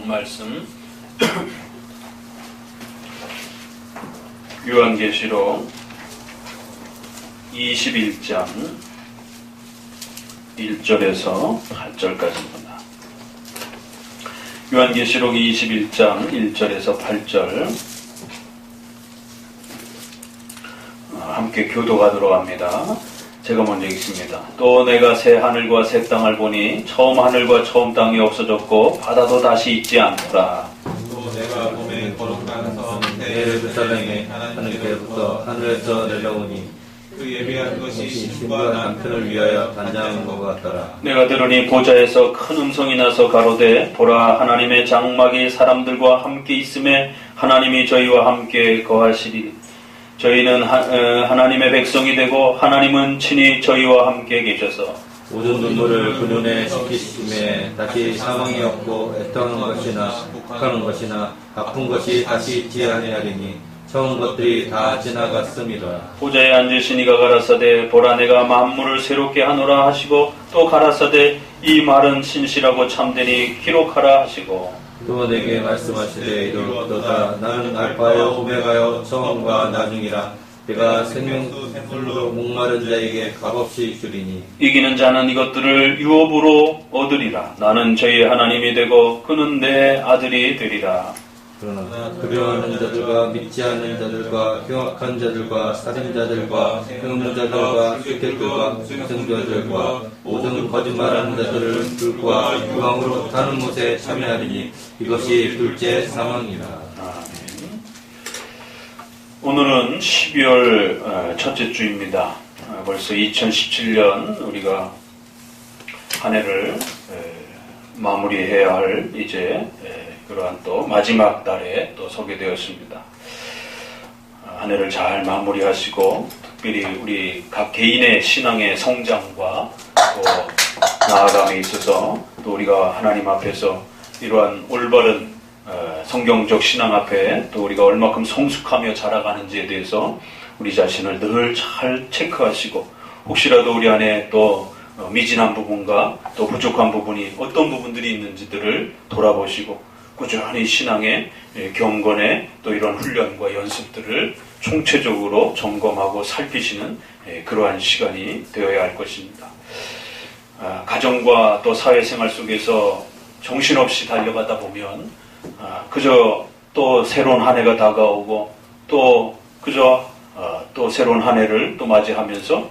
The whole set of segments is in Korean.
말씀 요한계시록 21장 1절에서 8절까지입니다. 요한계시록 21장 1절에서 8절 함께 교독하도록 합니다. 제가 먼저 읽습니다. 또 내가 새 하늘과 새 땅을 보니 처음 하늘과 처음 땅이 없어졌고 바다도 다시 있지 않더라. 또 내가 봄에 거룩한 성 예루살렘에 하나님께로부터 하늘에서 내려오니 그 예비한 것이 신부와 남편을 위하여 단장한 것 같더라. 내가 들으니 보좌에서 큰 음성이 나서 가로되 보라 하나님의 장막이 사람들과 함께 있음에 하나님이 저희와 함께 거하시리니 저희는 하나님의 백성이 되고 하나님은 친히 저희와 함께 계셔서 모든 눈물을 그 눈에 씻기심에 다시 사망이 없고 애통하는 것이나 북하는 것이나 아픈 것이 다시 있지 아니하리니 처음 것들이 다 지나갔음이라. 보좌에 앉으신 이가 가라사대 보라 내가 만물을 새롭게 하노라 하시고 또 가라사대 이 말은 진실하고 참되니 기록하라 하시고 또 내게 말씀하시되 이르렀도다. 나는 알파요 오메가요 처음과 나중이라. 내가 생명수 샘물로 목마른 자에게 값없이 주리니 이기는 자는 이것들을 유업으로 얻으리라. 나는 저희 하나님이 되고 그는 내 아들이 되리라. 그러나 두려워하는 자들과 믿지 않는 자들과 흉악한 자들과 살인자들과 흑문자들과 수객들과 승조자들과 모든 거짓말하는 자들을 불과 유황으로 타는 못에 참여하리니 이것이 둘째 사망이라. 아멘. 오늘은 12월 첫째 주입니다. 벌써 2017년 우리가 한 해를 마무리해야 할 이제 그러한 또 마지막 달에 또 서게 되었습니다. 한 해를 잘 마무리하시고 특별히 우리 각 개인의 신앙의 성장과 또 나아감에 있어서 또 우리가 하나님 앞에서 이러한 올바른 성경적 신앙 앞에 또 우리가 얼마큼 성숙하며 자라가는지에 대해서 우리 자신을 늘 잘 체크하시고 혹시라도 우리 안에 또 미진한 부분과 또 부족한 부분이 어떤 부분들이 있는지들을 돌아보시고 꾸준히 신앙의 경건의 또 이런 훈련과 연습들을 총체적으로 점검하고 살피시는 그러한 시간이 되어야 할 것입니다. 가정과 또 사회생활 속에서 정신없이 달려가다 보면 그저 또 새로운 한 해가 다가오고 또 그저 또 새로운 한 해를 또 맞이하면서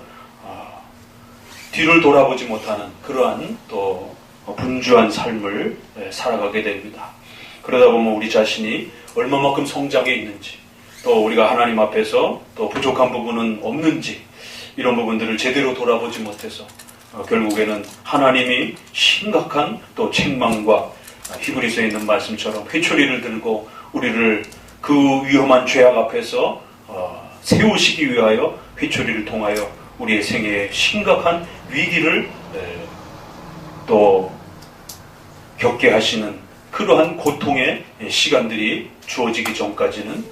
뒤를 돌아보지 못하는 그러한 또 분주한 삶을 살아가게 됩니다. 그러다 보면 우리 자신이 얼마만큼 성장해 있는지 또 우리가 하나님 앞에서 또 부족한 부분은 없는지 이런 부분들을 제대로 돌아보지 못해서 결국에는 하나님이 심각한 또 책망과 히브리서에 있는 말씀처럼 회초리를 들고 우리를 그 위험한 죄악 앞에서 세우시기 위하여 회초리를 통하여 우리의 생애에 심각한 위기를 또 겪게 하시는 그러한 고통의 시간들이 주어지기 전까지는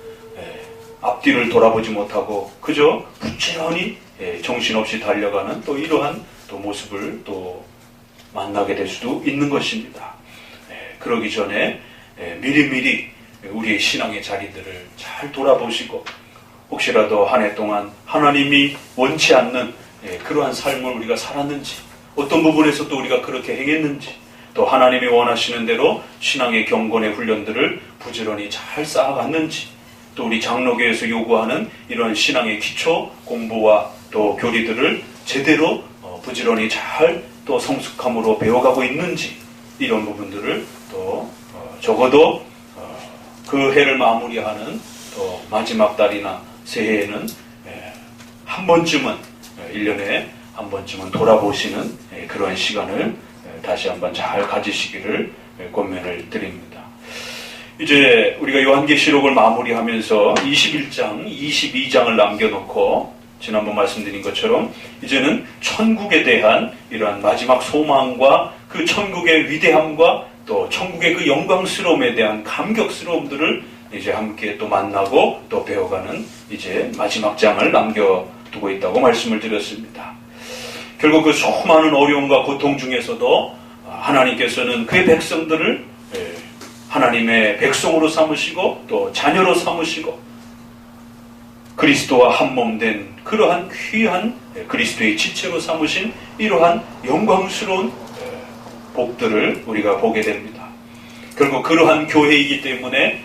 앞뒤를 돌아보지 못하고 그저 부지런히 정신없이 달려가는 또 이러한 또 모습을 또 만나게 될 수도 있는 것입니다. 그러기 전에 미리미리 우리의 신앙의 자리들을 잘 돌아보시고 혹시라도 한 해 동안 하나님이 원치 않는 그러한 삶을 우리가 살았는지 어떤 부분에서 또 우리가 그렇게 행했는지 또 하나님이 원하시는 대로 신앙의 경건의 훈련들을 부지런히 잘 쌓아갔는지 또 우리 장로교에서 요구하는 이런 신앙의 기초 공부와 또 교리들을 제대로 부지런히 잘 또 성숙함으로 배워가고 있는지 이런 부분들을 또 적어도 그 해를 마무리하는 또 마지막 달이나 새해에는 한 번쯤은 1년에 한 번쯤은 돌아보시는 그런 시간을 다시 한번 잘 가지시기를 권면을 드립니다. 이제 우리가 요한계시록을 마무리하면서 21장, 22장을 남겨놓고 지난번 말씀드린 것처럼 이제는 천국에 대한 이러한 마지막 소망과 그 천국의 위대함과 또 천국의 그 영광스러움에 대한 감격스러움들을 이제 함께 또 만나고 또 배워가는 이제 마지막 장을 남겨두고 있다고 말씀을 드렸습니다. 결국 그 수많은 어려움과 고통 중에서도 하나님께서는 그의 백성들을 하나님의 백성으로 삼으시고 또 자녀로 삼으시고 그리스도와 한몸된 그러한 귀한 그리스도의 지체로 삼으신 이러한 영광스러운 복들을 우리가 보게 됩니다. 결국 그러한 교회이기 때문에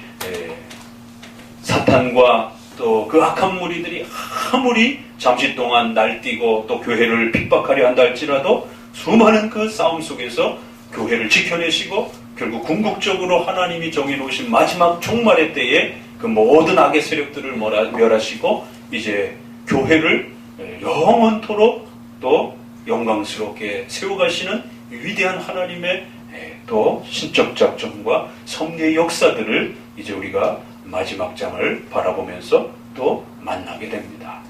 사탄과 또 그 악한 무리들이 아무리 잠시 동안 날뛰고 또 교회를 핍박하려 한다 할지라도 수많은 그 싸움 속에서 교회를 지켜내시고 결국 궁극적으로 하나님이 정해놓으신 마지막 종말의 때에 그 모든 악의 세력들을 멸하시고 이제 교회를 영원토록 또 영광스럽게 세워가시는 위대한 하나님의 또 신적 작정과 섭리의 역사들을 이제 우리가 마지막 장을 바라보면서 또 만나게 됩니다.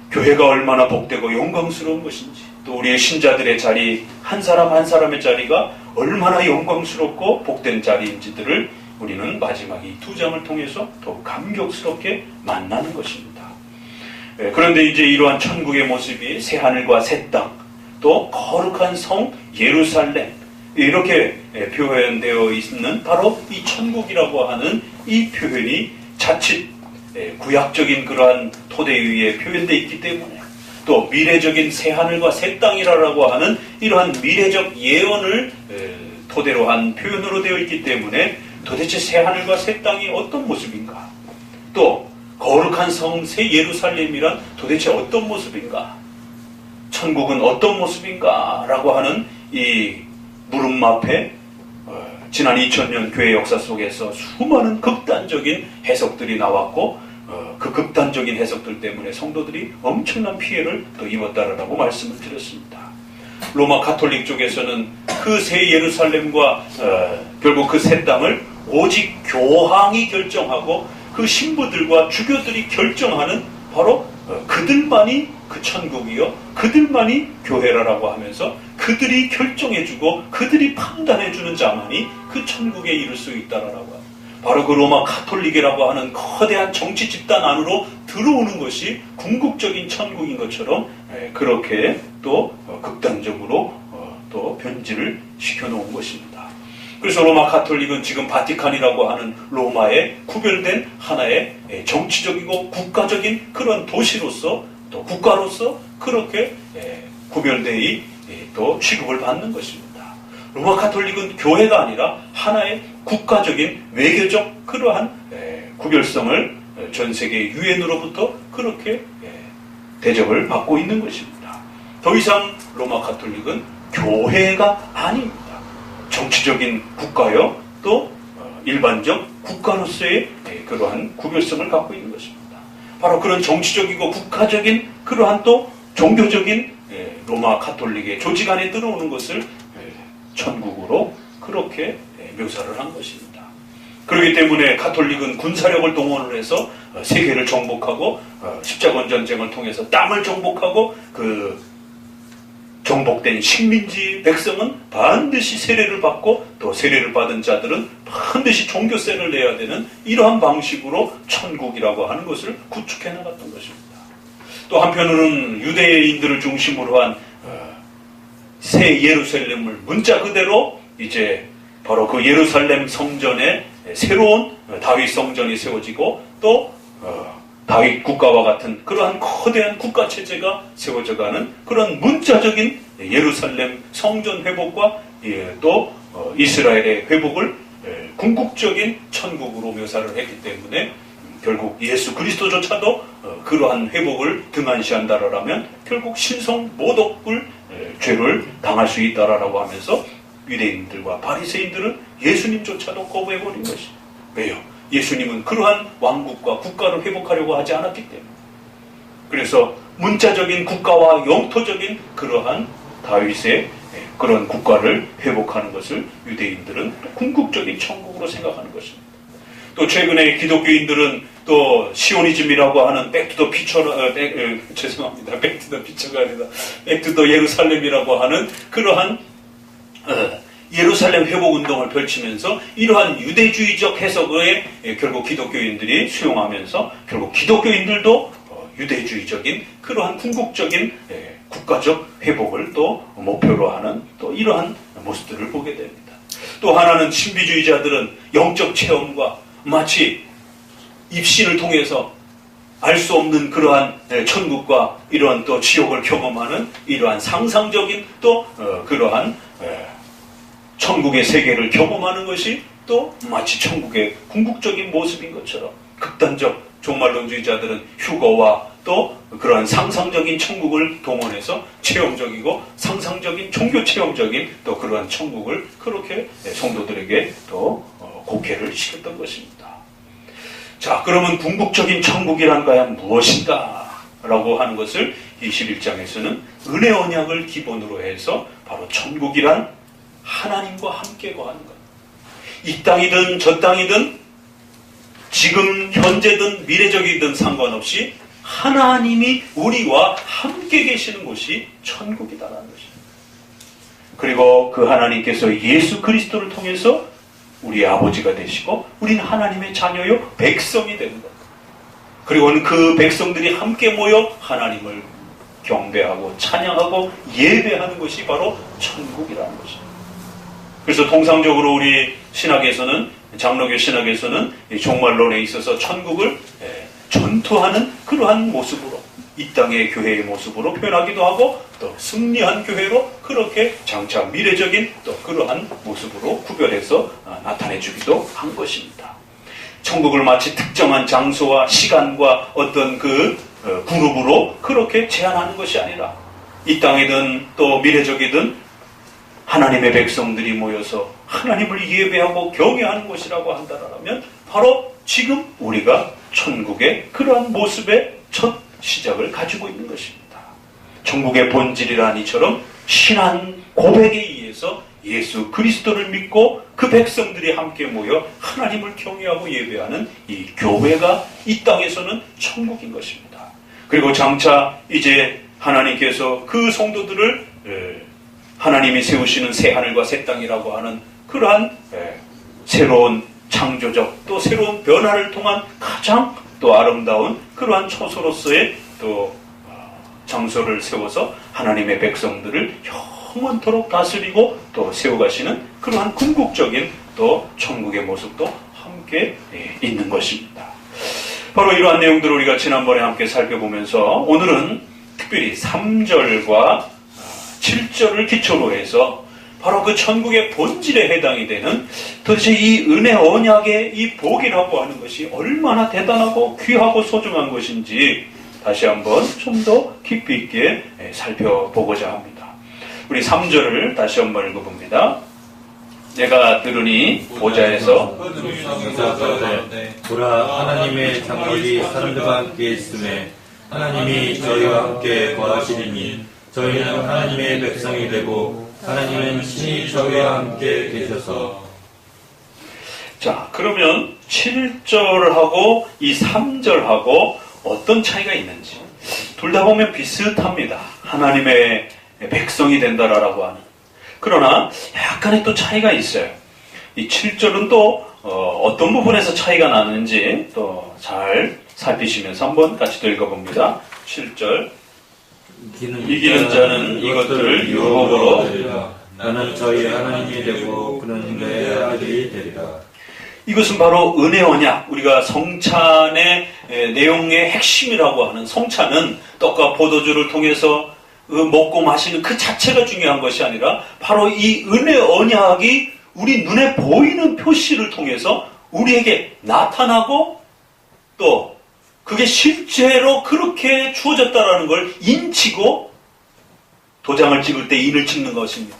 교회가 얼마나 복되고 영광스러운 것인지 또 우리의 신자들의 자리 한 사람 한 사람의 자리가 얼마나 영광스럽고 복된 자리인지들을 우리는 마지막 이 두 장을 통해서 더욱 감격스럽게 만나는 것입니다. 그런데 이제 이러한 천국의 모습이 새 하늘과 새 땅, 또 거룩한 성 예루살렘 이렇게 표현되어 있는 바로 이 천국이라고 하는 이 표현이 자칫 구약적인 그러한 토대 위에 표현되어 있기 때문에 또 미래적인 새 하늘과 새 땅이라고 하는 이러한 미래적 예언을 토대로 한 표현으로 되어 있기 때문에 도대체 새 하늘과 새 땅이 어떤 모습인가? 또 거룩한 성 새 예루살렘이란 도대체 어떤 모습인가? 천국은 어떤 모습인가? 라고 하는 이 물음 앞에 지난 2000년 교회 역사 속에서 수많은 극단적인 해석들이 나왔고 그 극단적인 해석들 때문에 성도들이 엄청난 피해를 또 입었다라고 말씀을 드렸습니다. 로마 가톨릭 쪽에서는 그 새 예루살렘과 결국 그 새 땅을 오직 교황이 결정하고 그 신부들과 주교들이 결정하는 바로 그들만이 그 천국이요 그들만이 교회라라고 하면서 그들이 결정해주고 그들이 판단해주는 자만이 그 천국에 이를 수 있다라고 합니다. 바로 그 로마 가톨릭이라고 하는 거대한 정치 집단 안으로 들어오는 것이 궁극적인 천국인 것처럼 그렇게 또 극단적으로 또 변질을 시켜놓은 것입니다. 그래서 로마 가톨릭은 지금 바티칸이라고 하는 로마에 구별된 하나의 정치적이고 국가적인 그런 도시로서 또 국가로서 그렇게 구별되어 또 취급을 받는 것입니다. 로마 가톨릭은 교회가 아니라 하나의 국가적인 외교적 그러한 구별성을 전 세계 유엔으로부터 그렇게 대접을 받고 있는 것입니다. 더 이상 로마 가톨릭은 교회가 아닙니다. 정치적인 국가요 또 일반적 국가로서의 그러한 구별성을 갖고 있는 것입니다. 바로 그런 정치적이고 국가적인 그러한 또 종교적인 로마 가톨릭의 조직 안에 들어오는 것을 천국으로 그렇게 묘사를 한 것입니다. 그렇기 때문에 가톨릭은 군사력을 동원을 해서 세계를 정복하고 십자군 전쟁을 통해서 땅을 정복하고 그 정복된 식민지 백성은 반드시 세례를 받고 또 세례를 받은 자들은 반드시 종교세를 내야 되는 이러한 방식으로 천국이라고 하는 것을 구축해 나갔던 것입니다. 또 한편으로는 유대인들을 중심으로 한 새 예루살렘을 문자 그대로 이제 바로 그 예루살렘 성전에 새로운 다윗 성전이 세워지고 또 다윗 국가와 같은 그러한 거대한 국가 체제가 세워져가는 그런 문자적인 예루살렘 성전 회복과 또 이스라엘의 회복을 궁극적인 천국으로 묘사를 했기 때문에 결국 예수 그리스도조차도 그러한 회복을 등한시한다라면 결국 신성 모독을 죄를 당할 수 있다라고 하면서 유대인들과 바리새인들은 예수님조차도 거부해버린 것이 왜요? 예수님은 그러한 왕국과 국가를 회복하려고 하지 않았기 때문에 그래서 문자적인 국가와 영토적인 그러한 다윗의 그런 국가를 회복하는 것을 유대인들은 궁극적인 천국으로 생각하는 것입니다. 또 최근에 기독교인들은 또 시오니즘이라고 하는 백투더 피처가 죄송합니다. 백투더 피처가 아니라 백투더 예루살렘이라고 하는 그러한 예루살렘 회복 운동을 펼치면서 이러한 유대주의적 해석에 결국 기독교인들이 수용하면서 결국 기독교인들도 유대주의적인 그러한 궁극적인 국가적 회복을 또 목표로 하는 또 이러한 모습들을 보게 됩니다. 또 하나는 신비주의자들은 영적 체험과 마치 입신을 통해서 알 수 없는 그러한 천국과 이러한 또 지옥을 경험하는 이러한 상상적인 또 그러한 천국의 세계를 경험하는 것이 또 마치 천국의 궁극적인 모습인 것처럼 극단적 종말론주의자들은 휴거와 또 그러한 상상적인 천국을 동원해서 체험적이고 상상적인 종교 체험적인 또 그러한 천국을 그렇게 성도들에게 또 곡해를 시켰던 것입니다. 자, 그러면 궁극적인 천국이란 과연 무엇인가? 라고 하는 것을 21장에서는 은혜 언약을 기본으로 해서 바로 천국이란 하나님과 함께 거하는 것. 이 땅이든 저 땅이든 지금 현재든 미래적이든 상관없이 하나님이 우리와 함께 계시는 곳이 천국이다라는 것입니다. 그리고 그 하나님께서 예수 그리스도를 통해서 우리 아버지가 되시고 우리는 하나님의 자녀요 백성이 되는 것. 그리고는 그 백성들이 함께 모여 하나님을 경배하고 찬양하고 예배하는 것이 바로 천국이라는 것입니다. 그래서 통상적으로 우리 신학에서는 장로교 신학에서는 종말론에 있어서 천국을 전투하는 그러한 모습으로 이 땅의 교회의 모습으로 표현하기도 하고 또 승리한 교회로 그렇게 장차 미래적인 또 그러한 모습으로 구별해서 나타내주기도 한 것입니다. 천국을 마치 특정한 장소와 시간과 어떤 그 그룹으로 그렇게 제한하는 것이 아니라 이 땅이든 또 미래적이든 하나님의 백성들이 모여서 하나님을 예배하고 경외하는 것이라고 한다면 바로 지금 우리가 천국의 그러한 모습의 첫 시작을 가지고 있는 것입니다. 천국의 본질이란 이처럼 신한 고백에 의해서 예수 그리스도를 믿고 그 백성들이 함께 모여 하나님을 경외하고 예배하는 이 교회가 이 땅에서는 천국인 것입니다. 그리고 장차 이제 하나님께서 그 성도들을 하나님이 세우시는 새 하늘과 새 땅이라고 하는 그러한 새로운 창조적 또 새로운 변화를 통한 가장 또 아름다운 그러한 처소로서의 또 장소를 세워서 하나님의 백성들을 영원토록 다스리고 또 세워가시는 그러한 궁극적인 또 천국의 모습도 함께 있는 것입니다. 바로 이러한 내용들을 우리가 지난번에 함께 살펴보면서 오늘은 특별히 3절과 7절을 기초로 해서 바로 그 천국의 본질에 해당이 되는 도대체 이 은혜 언약의 이 복이라고 하는 것이 얼마나 대단하고 귀하고 소중한 것인지 다시 한번 좀 더 깊이 있게 살펴보고자 합니다. 우리 3절을 다시 한번 읽어봅니다. 내가 들으니 보좌에서 보라 하나님의 장막이 사람들과 함께 있음에 하나님이 저희와 함께 거하시리니 저희는 하나님의 백성이 되고 하나님은 친히 저희와 함께 계셔서. 자, 그러면 7절하고 이 3절하고 어떤 차이가 있는지 둘 다 보면 비슷합니다. 하나님의 백성이 된다라고 하는. 그러나 약간의 또 차이가 있어요. 이 7절은 또 어떤 부분에서 차이가 나는지 또 잘 살피시면서 한번 같이 또 읽어봅니다. 7절 이기는 자는 이것들을 율법으로 나는 저희 하나님이 되고 그는 내 아들이 되리라. 이것은 바로 은혜 언약, 우리가 성찬의 내용의 핵심이라고 하는 성찬은 떡과 포도주를 통해서 먹고 마시는 그 자체가 중요한 것이 아니라 바로 이 은혜 언약이 우리 눈에 보이는 표시를 통해서 우리에게 나타나고 또 그게 실제로 그렇게 주어졌다라는 걸 인치고 도장을 찍을 때 인을 찍는 것입니다.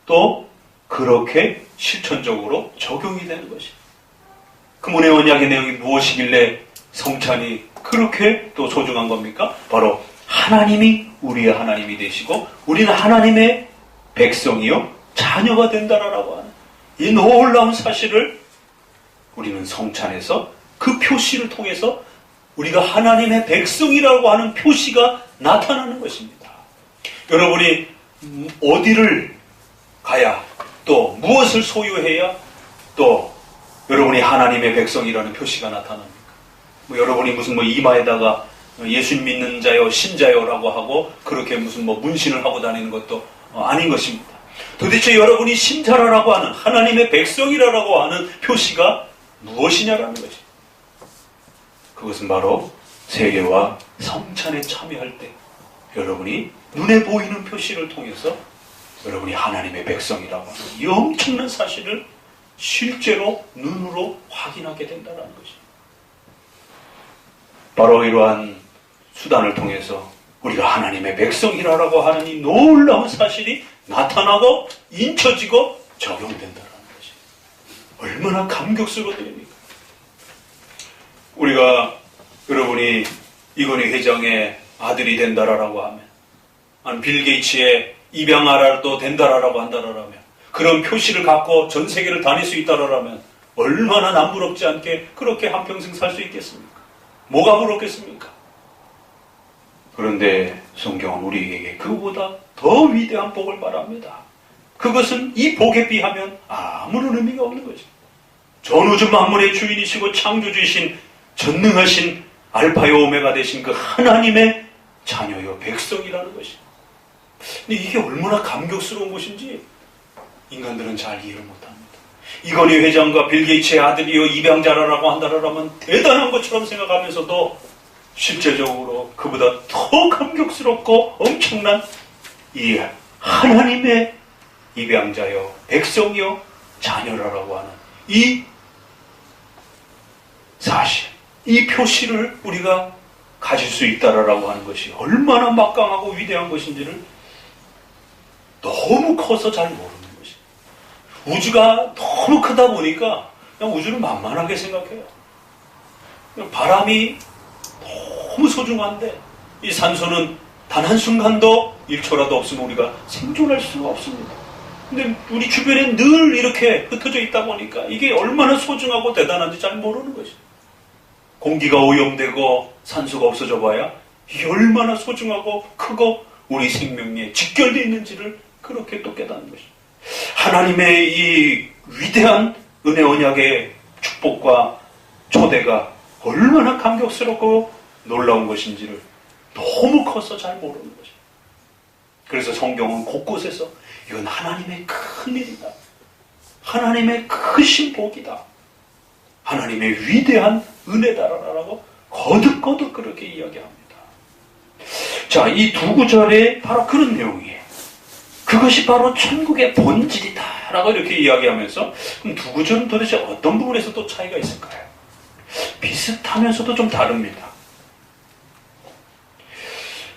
또 그렇게 실천적으로 적용이 되는 것입니다. 그 은혜 언약의 내용이 무엇이길래 성찬이 그렇게 또 소중한 겁니까? 바로 하나님이 우리의 하나님이 되시고 우리는 하나님의 백성이요 자녀가 된다라고 하는 이 놀라운 사실을 우리는 성찬에서 그 표시를 통해서 우리가 하나님의 백성이라고 하는 표시가 나타나는 것입니다. 여러분이 어디를 가야 또 무엇을 소유해야 또 여러분이 하나님의 백성이라는 표시가 나타납니까? 여러분이 무슨 이마에다가 예수 믿는 자요 신자요라고 하고 그렇게 무슨 문신을 하고 다니는 것도 아닌 것입니다. 도대체 여러분이 신자라고 하는 하나님의 백성이라고 하는 표시가 무엇이냐라는 거지. 그것은 바로 세례와 성찬에 참여할 때 여러분이 눈에 보이는 표시를 통해서 여러분이 하나님의 백성이라고 하는 이 엄청난 사실을 실제로 눈으로 확인하게 된다는 것이. 바로 이러한 수단을 통해서 우리가 하나님의 백성이라고 하는 이 놀라운 사실이 나타나고 인쳐지고 적용된다는 것이. 얼마나 감격스러운 일입니까? 우리가 여러분이 이건희 회장의 아들이 된다라고 하면, 아니 빌 게이츠의 입양아라도 된다라고 한다라면, 그런 표시를 갖고 전 세계를 다닐 수 있다라면 얼마나 남부럽지 않게 그렇게 한평생 살 수 있겠습니까? 뭐가 부럽겠습니까? 그런데 성경은 우리에게 그보다 더 위대한 복을 말합니다. 그것은 이 복에 비하면 아무런 의미가 없는 거죠. 전우주 만물의 주인이시고 창조주이신 전능하신 알파요 오메가 되신 그 하나님의 자녀요 백성이라는 것이. 근데 이게 얼마나 감격스러운 것인지 인간들은 잘 이해를 못합니다. 이건희 회장과 빌 게이츠의 아들이요 입양자라고 한다라면 대단한 것처럼 생각하면서도 실제적으로 그보다 더 감격스럽고 엄청난 이 하나님의 입양자요 백성이요 자녀라고 하는 이 사실, 이 표시를 우리가 가질 수 있다라고 하는 것이 얼마나 막강하고 위대한 것인지를 너무 커서 잘 모르는 것이. 우주가 너무 크다 보니까 그냥 우주를 만만하게 생각해요. 그냥 바람이 너무 소중한데 이 산소는 단 한순간도 1초라도 없으면 우리가 생존할 수가 없습니다. 근데 우리 주변에 늘 이렇게 흩어져 있다 보니까 이게 얼마나 소중하고 대단한지 잘 모르는 것이. 공기가 오염되고 산소가 없어져 봐야 이게 얼마나 소중하고 크고 우리 생명에 직결되어 있는지를 그렇게 또 깨닫는 것이. 하나님의 이 위대한 은혜 언약의 축복과 초대가 얼마나 감격스럽고 놀라운 것인지를 너무 커서 잘 모르는 것이. 그래서 성경은 곳곳에서 이건 하나님의 큰 일이다. 하나님의 크신 복이다. 하나님의 위대한 은혜다라고 거듭거듭 그렇게 이야기합니다. 자, 이 두 구절에 바로 그런 내용이에요. 그것이 바로 천국의 본질이다 라고 이렇게 이야기하면서 그럼 두 구절은 도대체 어떤 부분에서 또 차이가 있을까요? 비슷하면서도 좀 다릅니다.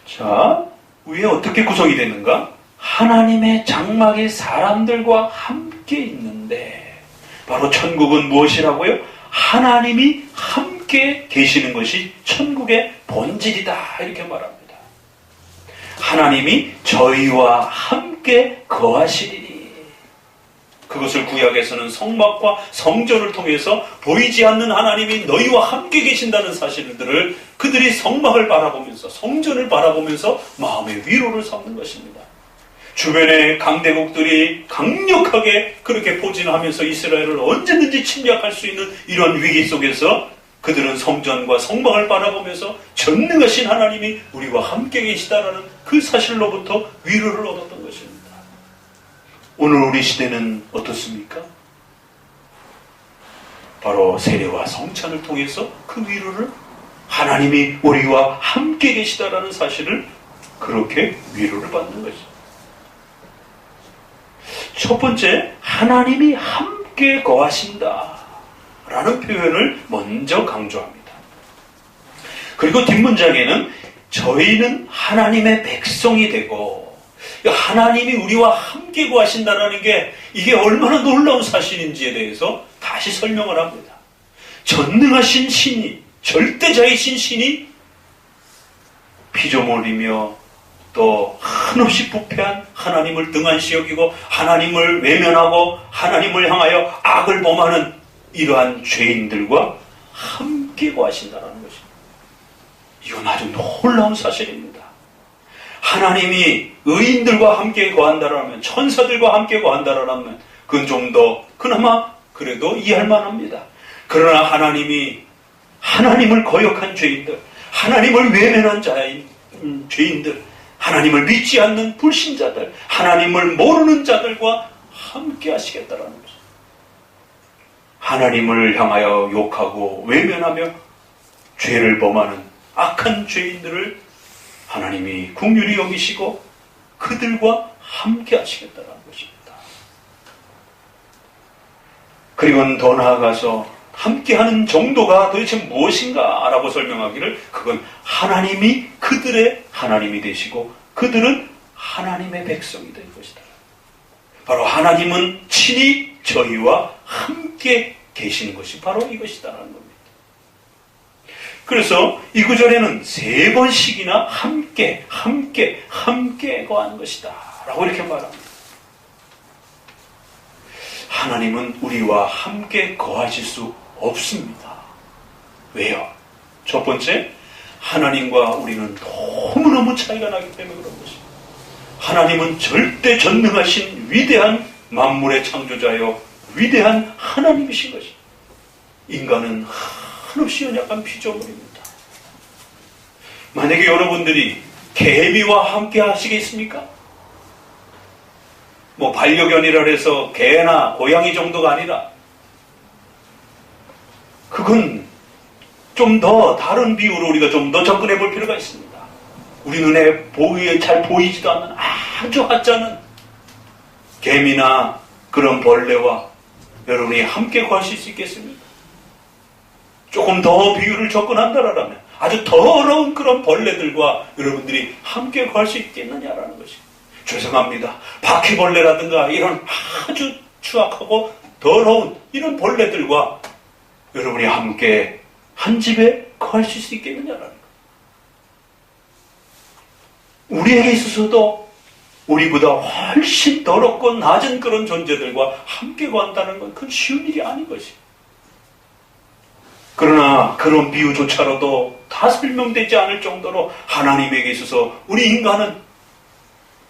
자, 위에 어떻게 구성이 되는가? 하나님의 장막이 사람들과 함께 있는데 바로 천국은 무엇이라고요? 하나님이 함께 계시는 것이 천국의 본질이다 이렇게 말합니다. 하나님이 저희와 함께 거하시리니. 그것을 구약에서는 성막과 성전을 통해서 보이지 않는 하나님이 너희와 함께 계신다는 사실들을 그들이 성막을 바라보면서 성전을 바라보면서 마음의 위로를 삼는 것입니다. 주변의 강대국들이 강력하게 그렇게 포진하면서 이스라엘을 언제든지 침략할 수 있는 이런 위기 속에서 그들은 성전과 성막을 바라보면서 전능하신 하나님이 우리와 함께 계시다라는 그 사실로부터 위로를 얻었던 것입니다. 오늘 우리 시대는 어떻습니까? 바로 세례와 성찬을 통해서 그 위로를 하나님이 우리와 함께 계시다라는 사실을 그렇게 위로를 받는 것입니다. 첫 번째, 하나님이 함께 거하신다 라는 표현을 먼저 강조합니다. 그리고 뒷문장에는 저희는 하나님의 백성이 되고 하나님이 우리와 함께 거하신다는 게 이게 얼마나 놀라운 사실인지에 대해서 다시 설명을 합니다. 전능하신 신이, 절대자이신 신이 피조물이며 또 한없이 부패한 하나님을 등한시 여기고 하나님을 외면하고 하나님을 향하여 악을 범하는 이러한 죄인들과 함께 거하신다는 것입니다. 이건 아주 놀라운 사실입니다. 하나님이 의인들과 함께 거한다라면, 천사들과 함께 거한다라면 그건 좀 더 그나마 그래도 이해할 만합니다. 그러나 하나님이 하나님을 거역한 죄인들, 하나님을 외면한 자인 죄인들, 하나님을 믿지 않는 불신자들, 하나님을 모르는 자들과 함께 하시겠다라는 것입니다. 하나님을 향하여 욕하고 외면하며 죄를 범하는 악한 죄인들을 하나님이 긍휼히 여기시고 그들과 함께 하시겠다라는 것입니다. 그리고는 더 나아가서 함께하는 정도가 도대체 무엇인가 라고 설명하기를, 그건 하나님이 그들의 하나님이 되시고 그들은 하나님의 백성이 될 것이다. 바로 하나님은 친히 저희와 함께 계시는 것이 바로 이것이다라는 겁니다. 그래서 이 구절에는 3번씩이나 함께 거하는 것이다 라고 이렇게 말합니다. 하나님은 우리와 함께 거하실 수 없습니다. 왜요? 첫 번째, 하나님과 우리는 너무너무 차이가 나기 때문에 그런 것입니다. 하나님은 절대 전능하신 위대한 만물의 창조자요 위대한 하나님이신 것입니다. 인간은 한없이 연약한 피조물입니다. 만약에 여러분들이 개미와 함께 하시겠습니까? 뭐 반려견이라 해서 개나 고양이 정도가 아니라, 그건 좀 더 다른 비유로 우리가 좀 더 접근해 볼 필요가 있습니다. 우리 눈에 잘 보이지도 않는 아주 하찮은 개미나 그런 벌레와 여러분이 함께 거하실 수 있겠습니까? 조금 더 비유를 접근한다라면 아주 더러운 그런 벌레들과 여러분들이 함께 거할 수 있겠느냐라는 것입니다. 죄송합니다. 바퀴벌레라든가 이런 아주 추악하고 더러운 이런 벌레들과 여러분이 함께 한 집에 거하실 수 있겠느냐라는 것. 우리에게 있어서도 우리보다 훨씬 더럽고 낮은 그런 존재들과 함께 거한다는 건 그건 쉬운 일이 아닌 것이에요. 그러나 그런 비유조차로도 다 설명되지 않을 정도로 하나님에게 있어서 우리 인간은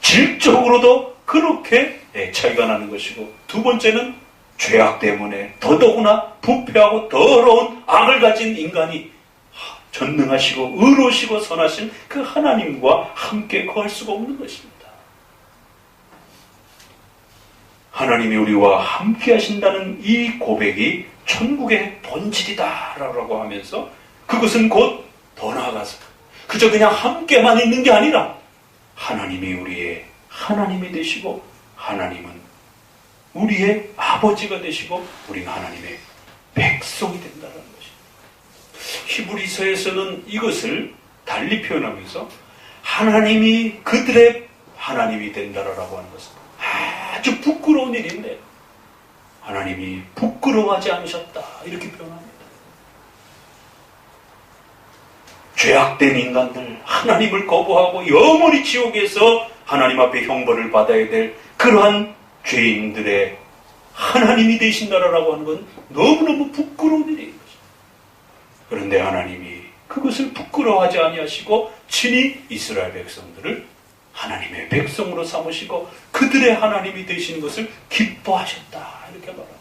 질적으로도 그렇게 차이가 나는 것이고, 두 번째는 죄악 때문에 더더구나 부패하고 더러운 악을 가진 인간이 전능하시고 의로우시고 선하신 그 하나님과 함께 거할 수가 없는 것입니다. 하나님이 우리와 함께 하신다는 이 고백이 천국의 본질이다라고 하면서, 그것은 곧 더 나아가서 그저 그냥 함께만 있는 게 아니라 하나님이 우리의 하나님이 되시고 하나님은 우리의 아버지가 되시고 우리는 하나님의 백성이 된다는 것입니다. 히브리서에서는 이것을 달리 표현하면서 하나님이 그들의 하나님이 된다라고 하는 것은 아주 부끄러운 일인데 하나님이 부끄러워하지 않으셨다 이렇게 표현합니다. 죄악된 인간들, 하나님을 거부하고 영원히 지옥에서 하나님 앞에 형벌을 받아야 될 그러한 죄인들의 하나님이 되신다라고 하는 건 너무너무 부끄러운 일인 것입니다. 그런데 하나님이 그것을 부끄러워하지 아니하시고 친히 이스라엘 백성들을 하나님의 백성으로 삼으시고 그들의 하나님이 되시는 것을 기뻐하셨다 이렇게 말합니다.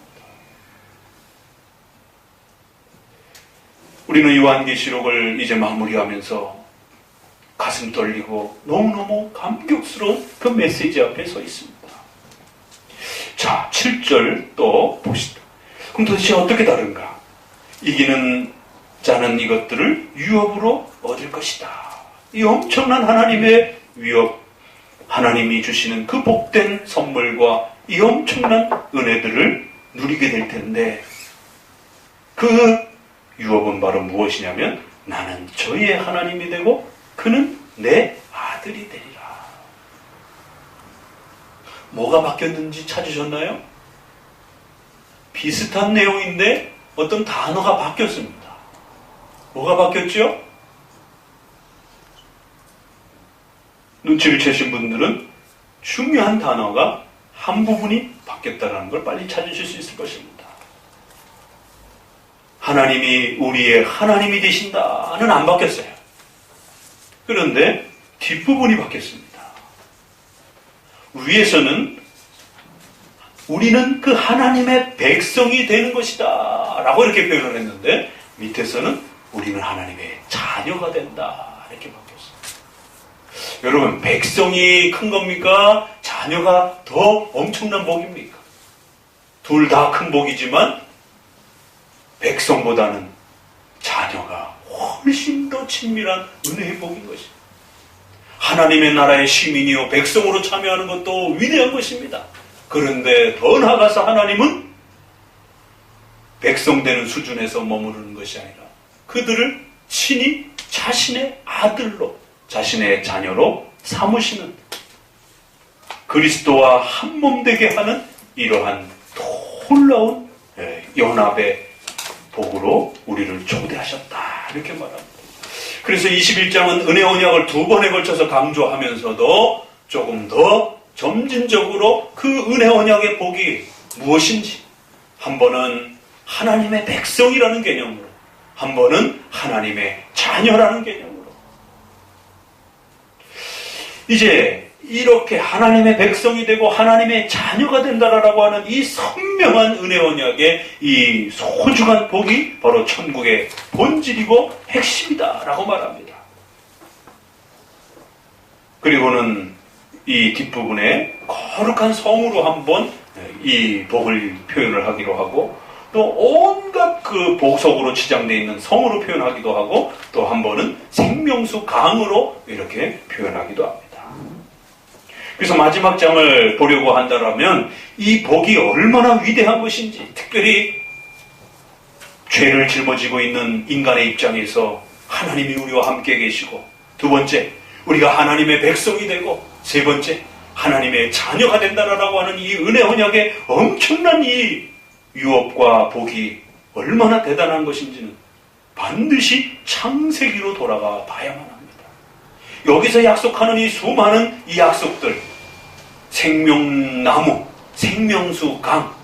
우리는 요한계시록을 이제 마무리하면서 가슴 떨리고 너무너무 감격스러운 그 메시지 앞에 서 있습니다. 자, 7절 또 봅시다. 그럼 도대체 어떻게 다른가? 이기는 자는 이것들을 유업으로 얻을 것이다. 이 엄청난 하나님의 위업, 하나님이 주시는 그 복된 선물과 이 엄청난 은혜들을 누리게 될 텐데, 그 유업은 바로 무엇이냐면 나는 저희의 하나님이 되고 그는 내 아들이 되리라. 뭐가 바뀌었는지 찾으셨나요? 비슷한 내용인데 어떤 단어가 바뀌었습니다. 뭐가 바뀌었죠? 눈치를 채신 분들은 중요한 단어가 한 부분이 바뀌었다는 걸 빨리 찾으실 수 있을 것입니다. 하나님이 우리의 하나님이 되신다는 안 바뀌었어요. 그런데 뒷부분이 바뀌었습니다. 위에서는 우리는 그 하나님의 백성이 되는 것이다 라고 이렇게 표현을 했는데, 밑에서는 우리는 하나님의 자녀가 된다 이렇게 바뀌었어요. 여러분, 백성이 큰 겁니까? 자녀가 더 엄청난 복입니까? 둘 다 큰 복이지만 백성보다는 자녀가 훨씬 더 친밀한 은혜의 복인 것입니다. 하나님의 나라의 시민이요 백성으로 참여하는 것도 위대한 것입니다. 그런데 더 나아가서 하나님은 백성 되는 수준에서 머무르는 것이 아니라 그들을 친히 자신의 아들로, 자신의 자녀로 삼으시는, 그리스도와 한 몸 되게 하는 이러한 놀라운 연합의 복으로 우리를 초대하셨다, 이렇게 말합니다. 그래서 21장은 은혜 언약을 2번에 걸쳐서 강조하면서도 조금 더 점진적으로 그 은혜 언약의 복이 무엇인지, 한 번은 하나님의 백성이라는 개념으로, 한 번은 하나님의 자녀라는 개념으로, 이제 이렇게 하나님의 백성이 되고 하나님의 자녀가 된다라고 하는 이 선명한 은혜 언약의 이 소중한 복이 바로 천국의 본질이고 핵심이다라고 말합니다. 그리고는 이 뒷부분에 거룩한 성으로 한번 이 복을 표현을 하기로 하고, 또 온갖 그 복속으로 치장되어 있는 성으로 표현하기도 하고, 또 한 번은 생명수 강으로 이렇게 표현하기도 합니다. 그래서 마지막 장을 보려고 한다면 이 복이 얼마나 위대한 것인지, 특별히 죄를 짊어지고 있는 인간의 입장에서 하나님이 우리와 함께 계시고, 두 번째, 우리가 하나님의 백성이 되고, 세 번째, 하나님의 자녀가 된다라고 하는 이 은혜 언약의 엄청난 이 유업과 복이 얼마나 대단한 것인지는 반드시 창세기로 돌아가 봐야만 합니다. 여기서 약속하는 이 수많은 이 약속들, 생명나무, 생명수 강,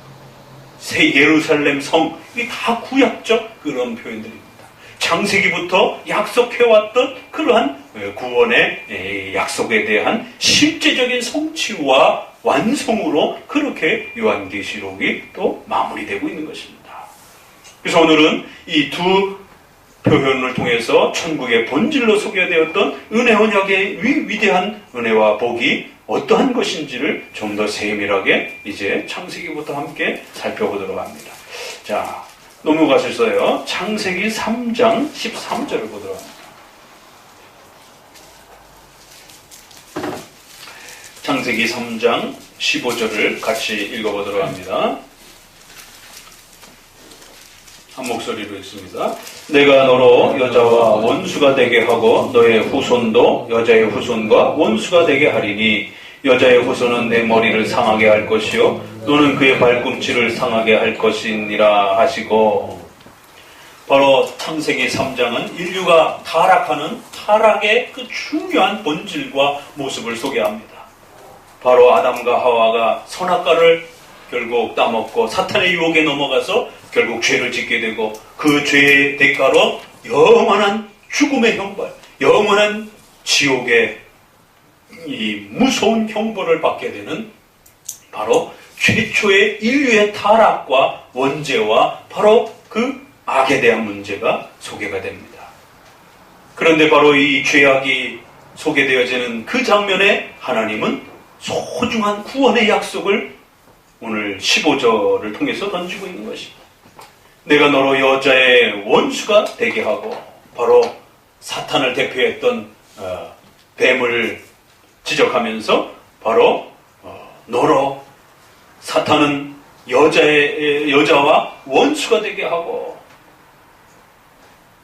새 예루살렘 성, 이게 다 구약적 그런 표현들입니다. 창세기부터 약속해왔던 그러한 구원의 약속에 대한 실제적인 성취와 완성으로 그렇게 요한계시록이 또 마무리되고 있는 것입니다. 그래서 오늘은 이 두 표현을 통해서 천국의 본질로 소개되었던 은혜 언약의 위대한 은혜와 복이 어떠한 것인지를 좀 더 세밀하게 이제 창세기부터 함께 살펴보도록 합니다. 자, 넘어가셔서요, 창세기 3장 13절을 보도록 합니다. 창세기 3장 15절을 같이 읽어보도록 합니다. 한 목소리로 읽습니다. 내가 너로 여자와 원수가 되게 하고 너의 후손도 여자의 후손과 원수가 되게 하리니 여자의 후손은 내 머리를 상하게 할 것이요 너는 그의 발꿈치를 상하게 할 것이니라 하시고, 바로 창세기 3장은 인류가 타락하는 타락의 그 중요한 본질과 모습을 소개합니다. 바로 아담과 하와가 선악과를 결국 따먹고 사탄의 유혹에 넘어가서 결국 죄를 짓게 되고, 그 죄의 대가로 영원한 죽음의 형벌, 영원한 지옥의 이 무서운 형벌을 받게 되는 바로 최초의 인류의 타락과 원죄와 바로 그 악에 대한 문제가 소개가 됩니다. 그런데 바로 이 죄악이 소개되어지는 그 장면에 하나님은 소중한 구원의 약속을 오늘 15절을 통해서 던지고 있는 것입니다. 내가 너로 여자의 원수가 되게 하고, 바로 사탄을 대표했던 뱀을 지적하면서 바로 너로 사탄은 여자와 원수가 되게 하고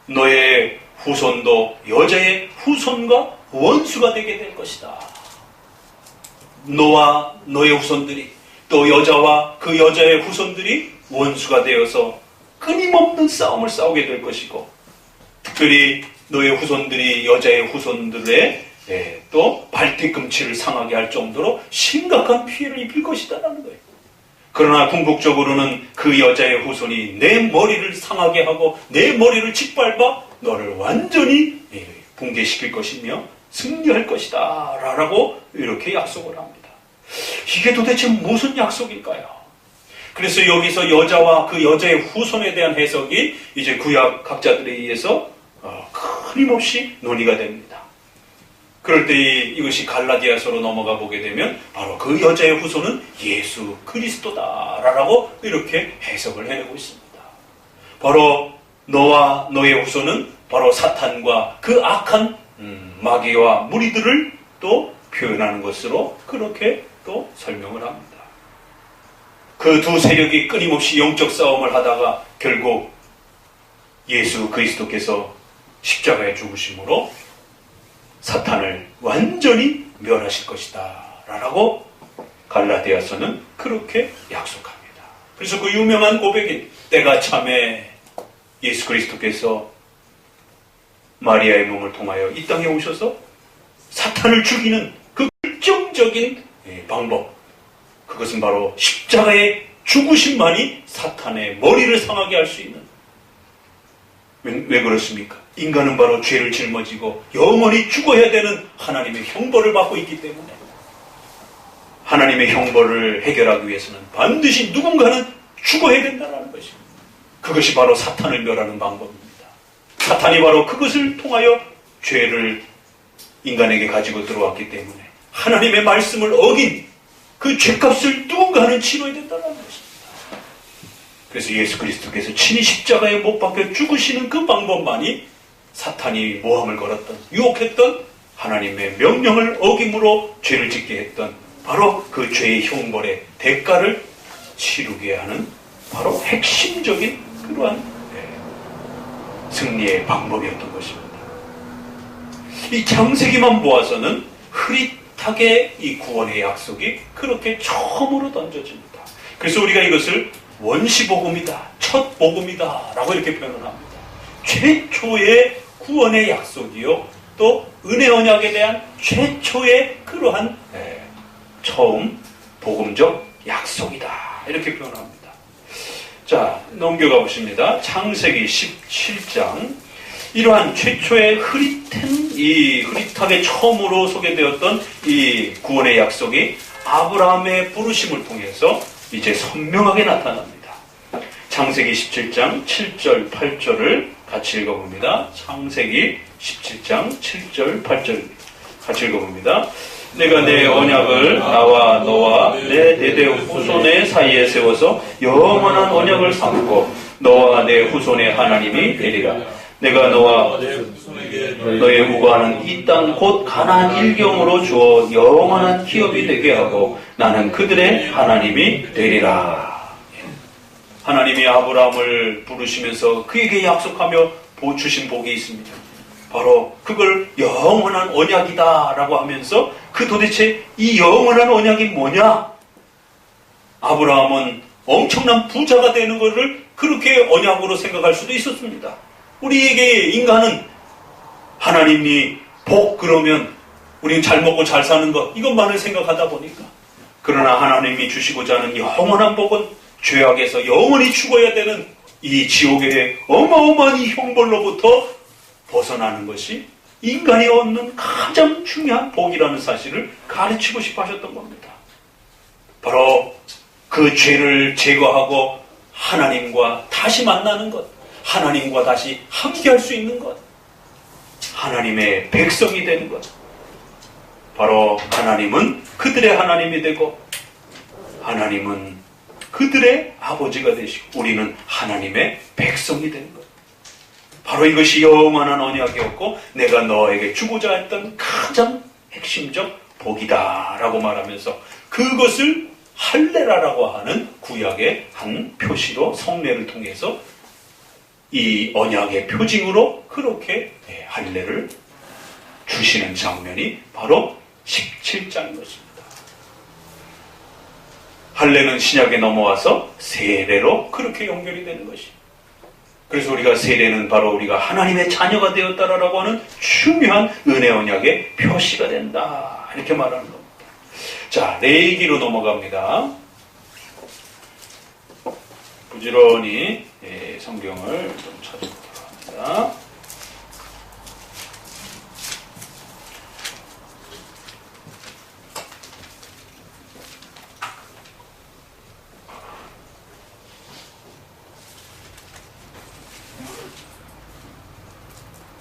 너의 후손도 여자의 후손과 원수가 되게 될 것이다. 너와 너의 후손들이 또 여자와 그 여자의 후손들이 원수가 되어서 끊임없는 싸움을 싸우게 될 것이고, 특별히 너의 후손들이 여자의 후손들의 또 발뒤꿈치를 상하게 할 정도로 심각한 피해를 입힐 것이다라는 거예요. 그러나 궁극적으로는 그 여자의 후손이 내 머리를 상하게 하고 내 머리를 짓밟아 너를 완전히 붕괴시킬 것이며 승리할 것이다 라고 이렇게 약속을 합니다. 이게 도대체 무슨 약속일까요? 그래서 여기서 여자와 그 여자의 후손에 대한 해석이 이제 구약 학자들에 의해서 끊임없이 논의가 됩니다. 그럴 때 이것이 갈라디아서로 넘어가 보게 되면 바로 그 여자의 후손은 예수 그리스도다라고 이렇게 해석을 해내고 있습니다. 바로 너와 너의 후손은 바로 사탄과 그 악한 마귀와 무리들을 또 표현하는 것으로 그렇게 또 설명을 합니다. 그 두 세력이 끊임없이 영적 싸움을 하다가 결국 예수 그리스도께서 십자가에 죽으심으로 사탄을 완전히 멸하실 것이다 라고 갈라디아서는 그렇게 약속합니다. 그래서 그 유명한 고백인 때가 참에 예수 그리스도께서 마리아의 몸을 통하여 이 땅에 오셔서 사탄을 죽이는 그 결정적인 방법, 그것은 바로 십자가의 죽으심만이 사탄의 머리를 상하게 할 수 있는. 왜 그렇습니까? 인간은 바로 죄를 짊어지고 영원히 죽어야 되는 하나님의 형벌을 받고 있기 때문에 하나님의 형벌을 해결하기 위해서는 반드시 누군가는 죽어야 된다는 것입니다. 그것이 바로 사탄을 멸하는 방법입니다. 사탄이 바로 그것을 통하여 죄를 인간에게 가지고 들어왔기 때문에 하나님의 말씀을 어긴 그 죄값을 누군가는 치러야 된다는 것입니다. 그래서 예수 그리스도께서 친히 십자가에 못 박혀 죽으시는 그 방법만이 사탄이 모함을 걸었던, 유혹했던 하나님의 명령을 어김으로 죄를 짓게 했던 바로 그 죄의 형벌의 대가를 치르게 하는 바로 핵심적인 그러한 승리의 방법이었던 것입니다. 이 창세기만 보아서는 흐릿하게 이 구원의 약속이 그렇게 처음으로 던져집니다. 그래서 우리가 이것을 원시복음이다, 첫 복음이다 라고 이렇게 표현을 합니다. 최초의 구원의 약속이요, 또 은혜 언약에 대한 최초의 그러한 처음 복음적 약속이다 이렇게 표현합니다. 자, 넘겨가 보십니다. 창세기 17장. 이러한 최초의 흐릿하게 처음으로 소개되었던 이 구원의 약속이 아브라함의 부르심을 통해서 이제 선명하게 나타납니다. 창세기 17장 7절 8절을 같이 읽어봅니다. 창세기 17장 7절 8절 같이 읽어봅니다. 내가 내 언약을 나와 너와 내 대대 후손의 사이에 세워서 영원한 언약을 삼고 너와 내 후손의 하나님이 되리라. 내가 너와 너의 우거하는 이 땅 곧 가나안 일경으로 주어 영원한 기업이 되게 하고 나는 그들의 하나님이 되리라. 하나님이 아브라함을 부르시면서 그에게 약속하며 주신 복이 있습니다. 바로 그걸 영원한 언약이다 라고 하면서 그 도대체 이 영원한 언약이 뭐냐? 아브라함은 엄청난 부자가 되는 것을 그렇게 언약으로 생각할 수도 있었습니다. 우리에게 인간은 하나님이 복 그러면 우리는 잘 먹고 잘 사는 것 이것만을 생각하다 보니까, 그러나 하나님이 주시고자 하는 영원한 복은 죄악에서 영원히 죽어야 되는 이 지옥의 어마어마한 이 형벌로부터 벗어나는 것이 인간이 얻는 가장 중요한 복이라는 사실을 가르치고 싶어 하셨던 겁니다. 바로 그 죄를 제거하고 하나님과 다시 만나는 것, 하나님과 다시 함께할 수 있는 것, 하나님의 백성이 되는 것. 바로 하나님은 그들의 하나님이 되고 하나님은 그들의 아버지가 되시고 우리는 하나님의 백성이 되는 것. 바로 이것이 영원한 언약이었고 내가 너에게 주고자 했던 가장 핵심적 복이다 라고 말하면서 그것을 할례라라고 하는 구약의 한 표시로 성례를 통해서 이 언약의 표징으로 그렇게 할례를 주시는 장면이 바로 17장인 것입니다. 할례는 신약에 넘어와서 세례로 그렇게 연결이 되는 것입니다. 그래서 우리가 세례는 바로 우리가 하나님의 자녀가 되었다라고 하는 중요한 은혜 언약의 표시가 된다 이렇게 말하는 겁니다. 자, 레위기로 넘어갑니다. 부지런히 성경을 좀 찾아보도록 합니다.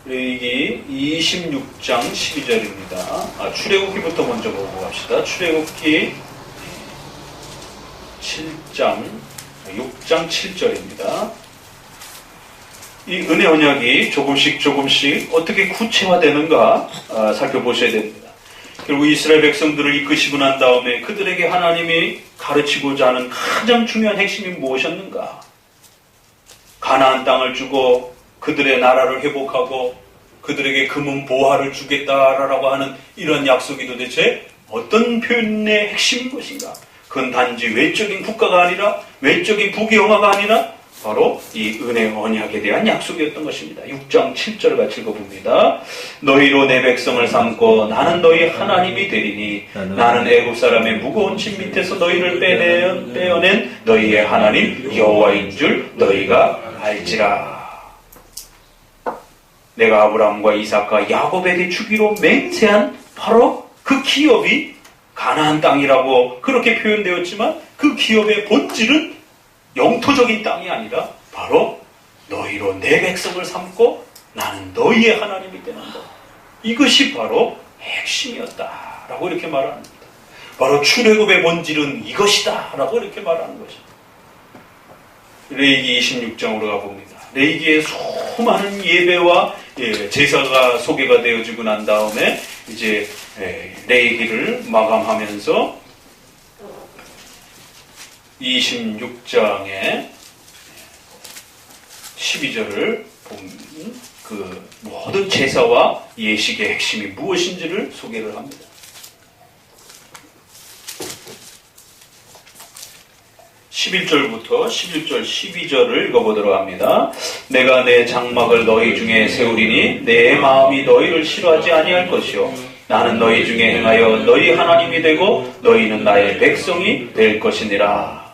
레위기 26장 12절입니다. 출애굽기부터 먼저 보고 갑시다. 출애굽기 6장 7절입니다. 이 은혜 언약이 조금씩 어떻게 구체화되는가 살펴보셔야 됩니다. 결국 이스라엘 백성들을 이끄시고 난 다음에 그들에게 하나님이 가르치고자 하는 가장 중요한 핵심이 무엇이었는가? 가나안 땅을 주고 그들의 나라를 회복하고 그들에게 금은 보화를 주겠다라고 하는 이런 약속이 도대체 어떤 표현의 핵심인 것인가? 그건 단지 외적인 국가가 아니라 외적인 부귀영화가 아니라 바로 이 은혜 언약에 대한 약속이었던 것입니다. 6장 7절 같이 읽어봅니다. 너희로 내 백성을 삼고 나는 너희 하나님이 되리니 나는 애굽 사람의 무거운 짐 밑에서 너희를 빼어낸 너희의 하나님 여호와인 줄 너희가 알지라. 내가 아브라함과 이삭과 야곱에게 주기로 맹세한 바로 그 기업이 가나안 땅이라고 그렇게 표현되었지만 그 기업의 본질은 영토적인 땅이 아니라 바로 너희로 내 백성을 삼고 나는 너희의 하나님이 되는 것. 이것이 바로 핵심이었다라고 이렇게 말합니다. 바로 출애굽의 본질은 이것이다 라고 이렇게 말하는 것입니다. 레위기 26장으로 가봅니다. 레위기의 수많은 예배와 제사가 소개가 되어지고 난 다음에 이제 레위기를 마감하면서 26장의 12절을 보면 그 모든 제사와 예식의 핵심이 무엇인지를 소개를 합니다. 11절부터 11절 12절을 읽어보도록 합니다. 내가 내 장막을 너희 중에 세우리니 내 마음이 너희를 싫어하지 아니할 것이요 나는 너희 중에 행하여 너희 하나님이 되고 너희는 나의 백성이 될 것이니라.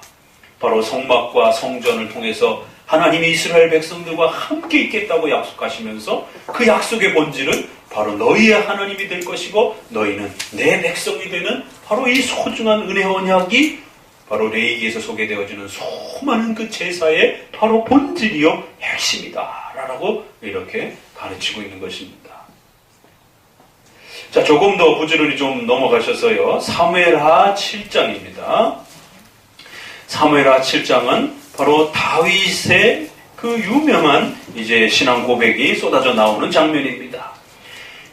바로 성막과 성전을 통해서 하나님이 이스라엘 백성들과 함께 있겠다고 약속하시면서 그 약속의 본질은 바로 너희의 하나님이 될 것이고 너희는 내 백성이 되는 바로 이 소중한 은혜 언약이 바로 레위기에서 소개되어지는 수많은 그 제사의 바로 본질이요 핵심이다 라고 이렇게 가르치고 있는 것입니다. 자, 조금 더 부지런히 좀 넘어가셔서요. 사무엘하 7장입니다. 사무엘하 7장은 바로 다윗의 그 유명한 이제 신앙 고백이 쏟아져 나오는 장면입니다.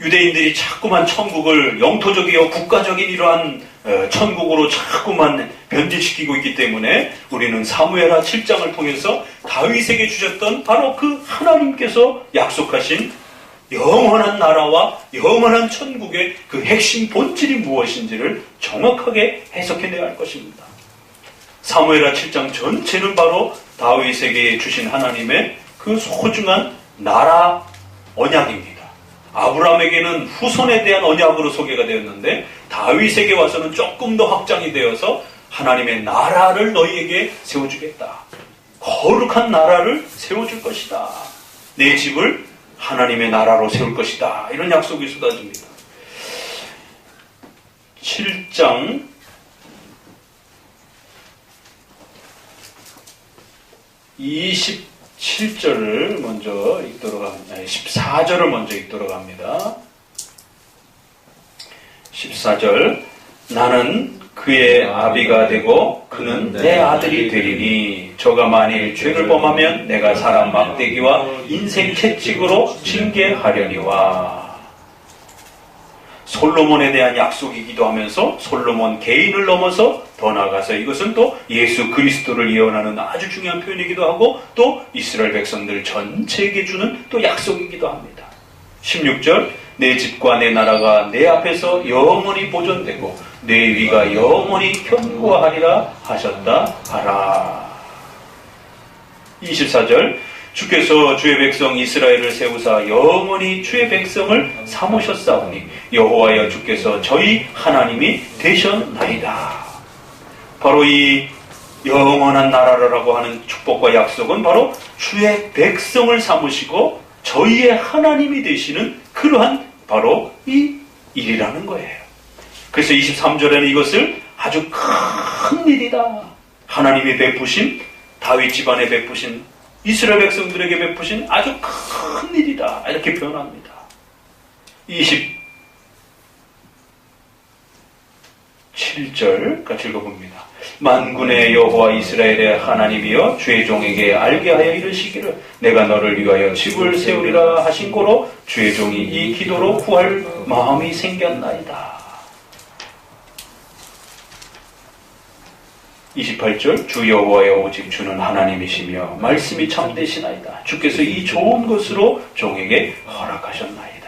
유대인들이 자꾸만 천국을 영토적이요 국가적인 이러한 천국으로 자꾸만 변질시키고 있기 때문에 우리는 사무엘하 7장을 통해서 다윗에게 주셨던 바로 그 하나님께서 약속하신 영원한 나라와 영원한 천국의 그 핵심 본질이 무엇인지를 정확하게 해석해내야 할 것입니다. 사무엘하 7장 전체는 바로 다윗에게 주신 하나님의 그 소중한 나라 언약입니다. 아브라함에게는 후손에 대한 언약으로 소개가 되었는데 다윗에게 와서는 조금 더 확장이 되어서 하나님의 나라를 너희에게 세워주겠다. 거룩한 나라를 세워줄 것이다. 내 집을 하나님의 나라로 세울 것이다. 이런 약속이 쏟아집니다. 7장 27절을 먼저 읽도록 합니다. 14절을 먼저 읽도록 합니다. 14절 나는 그의 아비가 되고 그는 내 아들이 되리니 저가 만일 죄를 범하면 내가 사람 막대기와 인생 채찍으로 징계하려니와. 솔로몬에 대한 약속이기도 하면서 솔로몬 개인을 넘어서 더 나아가서 이것은 또 예수 그리스도를 예언하는 아주 중요한 표현이기도 하고 또 이스라엘 백성들 전체에게 주는 또 약속이기도 합니다. 16절 내 집과 내 나라가 내 앞에서 영원히 보존되고 내 위가 영원히 견고하리라 하셨다 하라. 24절 주께서 주의 백성 이스라엘을 세우사 영원히 주의 백성을 삼으셨사오니 여호와여 주께서 저희 하나님이 되셨나이다. 바로 이 영원한 나라라고 하는 축복과 약속은 바로 주의 백성을 삼으시고 저희의 하나님이 되시는 그러한 바로 이 일이라는 거예요. 그래서 23절에는 이것을 아주 큰 일이다. 하나님이 베푸신 다윗 집안에 베푸신 이스라엘 백성들에게 베푸신 아주 큰 일이다. 이렇게 표현합니다. 27절 같이 읽어봅니다. 만군의 여호와 이스라엘의 하나님이여 주의 종에게 알게 하여 이르시기를 내가 너를 위하여 집을 세우리라 하신 고로 주의 종이 이 기도로 구할 마음이 생겼나이다. 28절 주 여호와여 오직 주는 하나님이시며 말씀이 참되시나이다. 주께서 이 좋은 것으로 종에게 허락하셨나이다.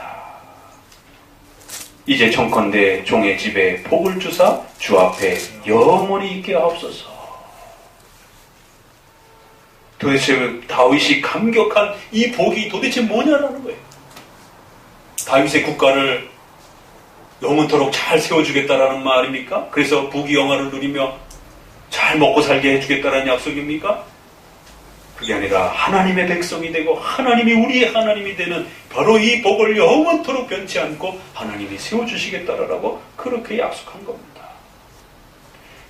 이제 청컨대 종의 집에 복을 주사 주 앞에 영원히 있게 하옵소서. 도대체 다윗이 감격한 이 복이 도대체 뭐냐라는 거예요. 다윗의 국가를 영원토록 잘 세워주겠다라는 말입니까? 그래서 부귀영화를 누리며 잘 먹고 살게 해주겠다라는 약속입니까? 그게 아니라 하나님의 백성이 되고 하나님이 우리의 하나님이 되는 바로 이 복을 영원토록 변치 않고 하나님이 세워주시겠다라고 그렇게 약속한 겁니다.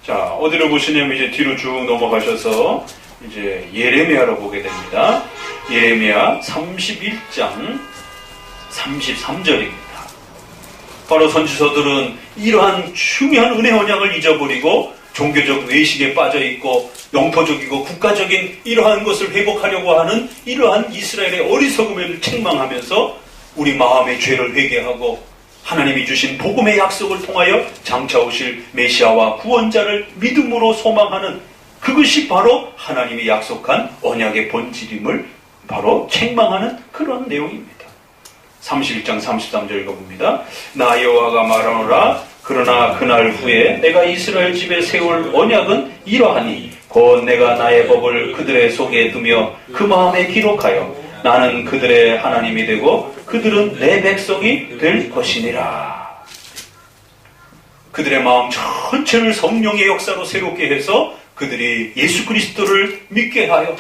자, 어디로 보시냐면 이제 뒤로 쭉 넘어가셔서 이제 예레미야로 보게 됩니다. 예레미야 31장 33절입니다. 바로 선지서들은 이러한 중요한 은혜 언약을 잊어버리고 종교적 외식에 빠져있고 영토적이고 국가적인 이러한 것을 회복하려고 하는 이러한 이스라엘의 어리석음을 책망하면서 우리 마음의 죄를 회개하고 하나님이 주신 복음의 약속을 통하여 장차 오실 메시아와 구원자를 믿음으로 소망하는 그것이 바로 하나님이 약속한 언약의 본질임을 바로 책망하는 그런 내용입니다. 31장 33절 읽어봅니다. 나 여호와가 말하노라 그러나 그날 후에 내가 이스라엘 집에 세울 언약은 이러하니 곧 내가 나의 법을 그들의 속에 두며 그 마음에 기록하여 나는 그들의 하나님이 되고 그들은 내 백성이 될 것이니라. 그들의 마음 전체를 성령의 역사로 새롭게 해서 그들이 예수 그리스도를 믿게 하여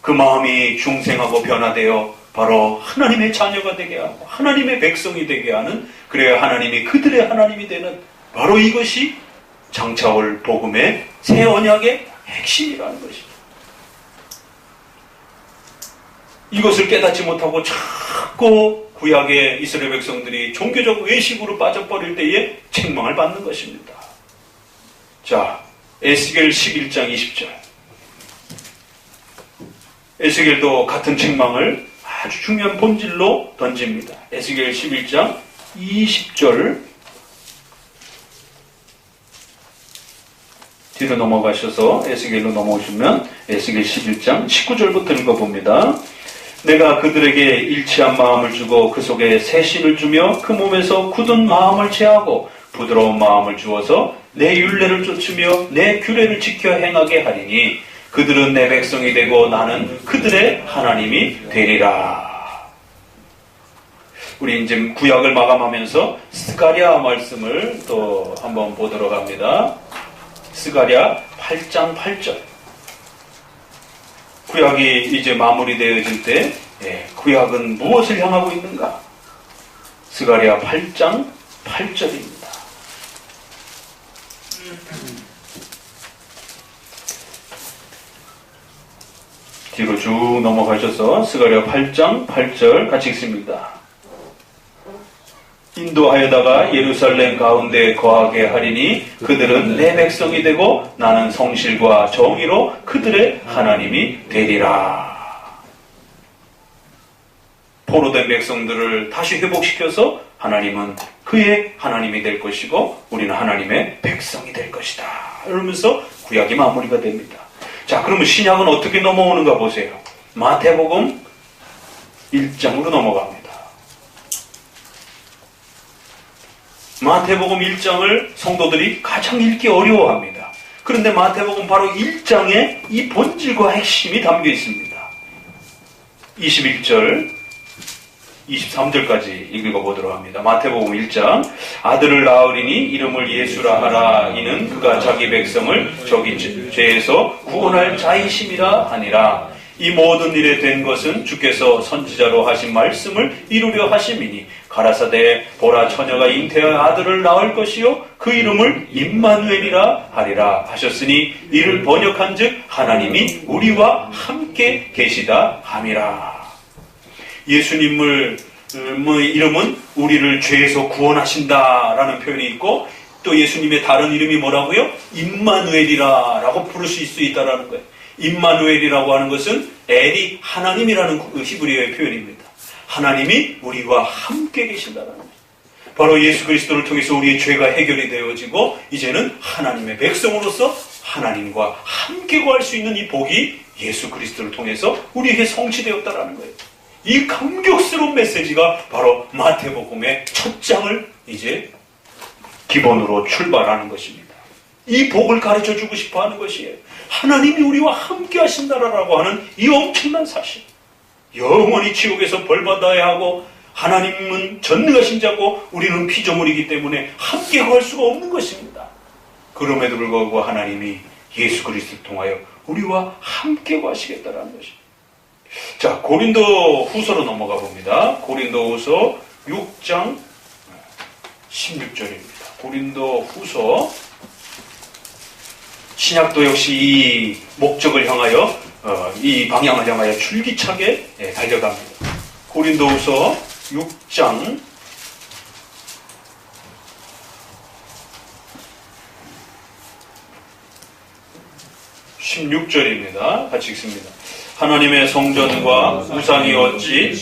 그 마음이 중생하고 변화되어 바로 하나님의 자녀가 되게 하고 하나님의 백성이 되게 하는, 그래야 하나님이 그들의 하나님이 되는 바로 이것이 장차올 복음의 새 언약의 핵심이라는 것입니다. 이것을 깨닫지 못하고 자꾸 구약의 이스라엘 백성들이 종교적 외식으로 빠져버릴 때에 책망을 받는 것입니다. 자, 에스겔 11장 20절. 에스겔도 같은 책망을 아주 중요한 본질로 던집니다. 에스겔 11장 20절 뒤로 넘어가셔서 에스겔로 넘어오시면 에스겔 11장 19절부터 읽어봅니다. 내가 그들에게 일치한 마음을 주고 그 속에 새 씨를 주며 그 몸에서 굳은 마음을 제하고 부드러운 마음을 주어서 내 율례를 쫓으며 내 규례를 지켜 행하게 하리니 그들은 내 백성이 되고 나는 그들의 하나님이 되리라. 우리 이제 구약을 마감하면서 스가랴 말씀을 또 한번 보도록 합니다. 스가랴 8장 8절. 구약이 이제 마무리되어질 때 구약은 무엇을 향하고 있는가? 스가랴 8장 8절입니다. 뒤로 쭉 넘어가셔서 스가랴 8장 8절 같이 읽습니다. 인도하여다가 예루살렘 가운데 거하게 하리니 그들은 내 백성이 되고 나는 성실과 정의로 그들의 하나님이 되리라. 포로된 백성들을 다시 회복시켜서 하나님은 그의 하나님이 될 것이고 우리는 하나님의 백성이 될 것이다. 이러면서 구약이 마무리가 됩니다. 자, 그러면 신약은 어떻게 넘어오는가 보세요. 마태복음 1장으로 넘어갑니다. 마태복음 1장을 성도들이 가장 읽기 어려워합니다. 그런데 마태복음 바로 1장에 이 본질과 핵심이 담겨 있습니다. 21절, 23절까지 읽어보도록 합니다. 마태복음 1장. 아들을 낳으리니 이름을 예수라 하라. 이는 그가 자기 백성을 저기 죄에서 구원할 자이심이라 하니라. 이 모든 일에 된 것은 주께서 선지자로 하신 말씀을 이루려 하심이니 가라사대 보라 처녀가 잉태한 아들을 낳을 것이요 그 이름을 임마누엘이라 하리라 하셨으니 이를 번역한즉 하나님이 우리와 함께 계시다 함이라. 예수님을 이름은 우리를 죄에서 구원하신다라는 표현이 있고 또 예수님의 다른 이름이 뭐라고요? 임마누엘이라고 부르실 수 있다라는 거예요. 임마누엘이라고 하는 것은 엘이 하나님이라는 히브리어의 표현입니다. 하나님이 우리와 함께 계신다라는 거예요. 바로 예수 그리스도를 통해서 우리의 죄가 해결이 되어지고 이제는 하나님의 백성으로서 하나님과 함께 거할 수 있는 이 복이 예수 그리스도를 통해서 우리에게 성취되었다라는 거예요. 이 감격스러운 메시지가 바로 마태복음의 첫 장을 이제 기본으로 출발하는 것입니다. 이 복을 가르쳐주고 싶어 하는 것이에요. 하나님이 우리와 함께 하신다라고 하는 이 엄청난 사실. 영원히 지옥에서 벌받아야 하고 하나님은 전능하신 자고 우리는 피조물이기 때문에 함께 거할 수가 없는 것입니다. 그럼에도 불구하고 하나님이 예수 그리스도를 통하여 우리와 함께 거하시겠다라는 것입니다. 자, 고린도 후서로 넘어가 봅니다. 고린도 후서 6장 16절입니다. 고린도 후서 신약도 역시 이 목적을 향하여 이 방향을 향하여 줄기차게 달려갑니다. 고린도 후서 6장 16절입니다. 같이 읽습니다. 하나님의 성전과 우상이 어찌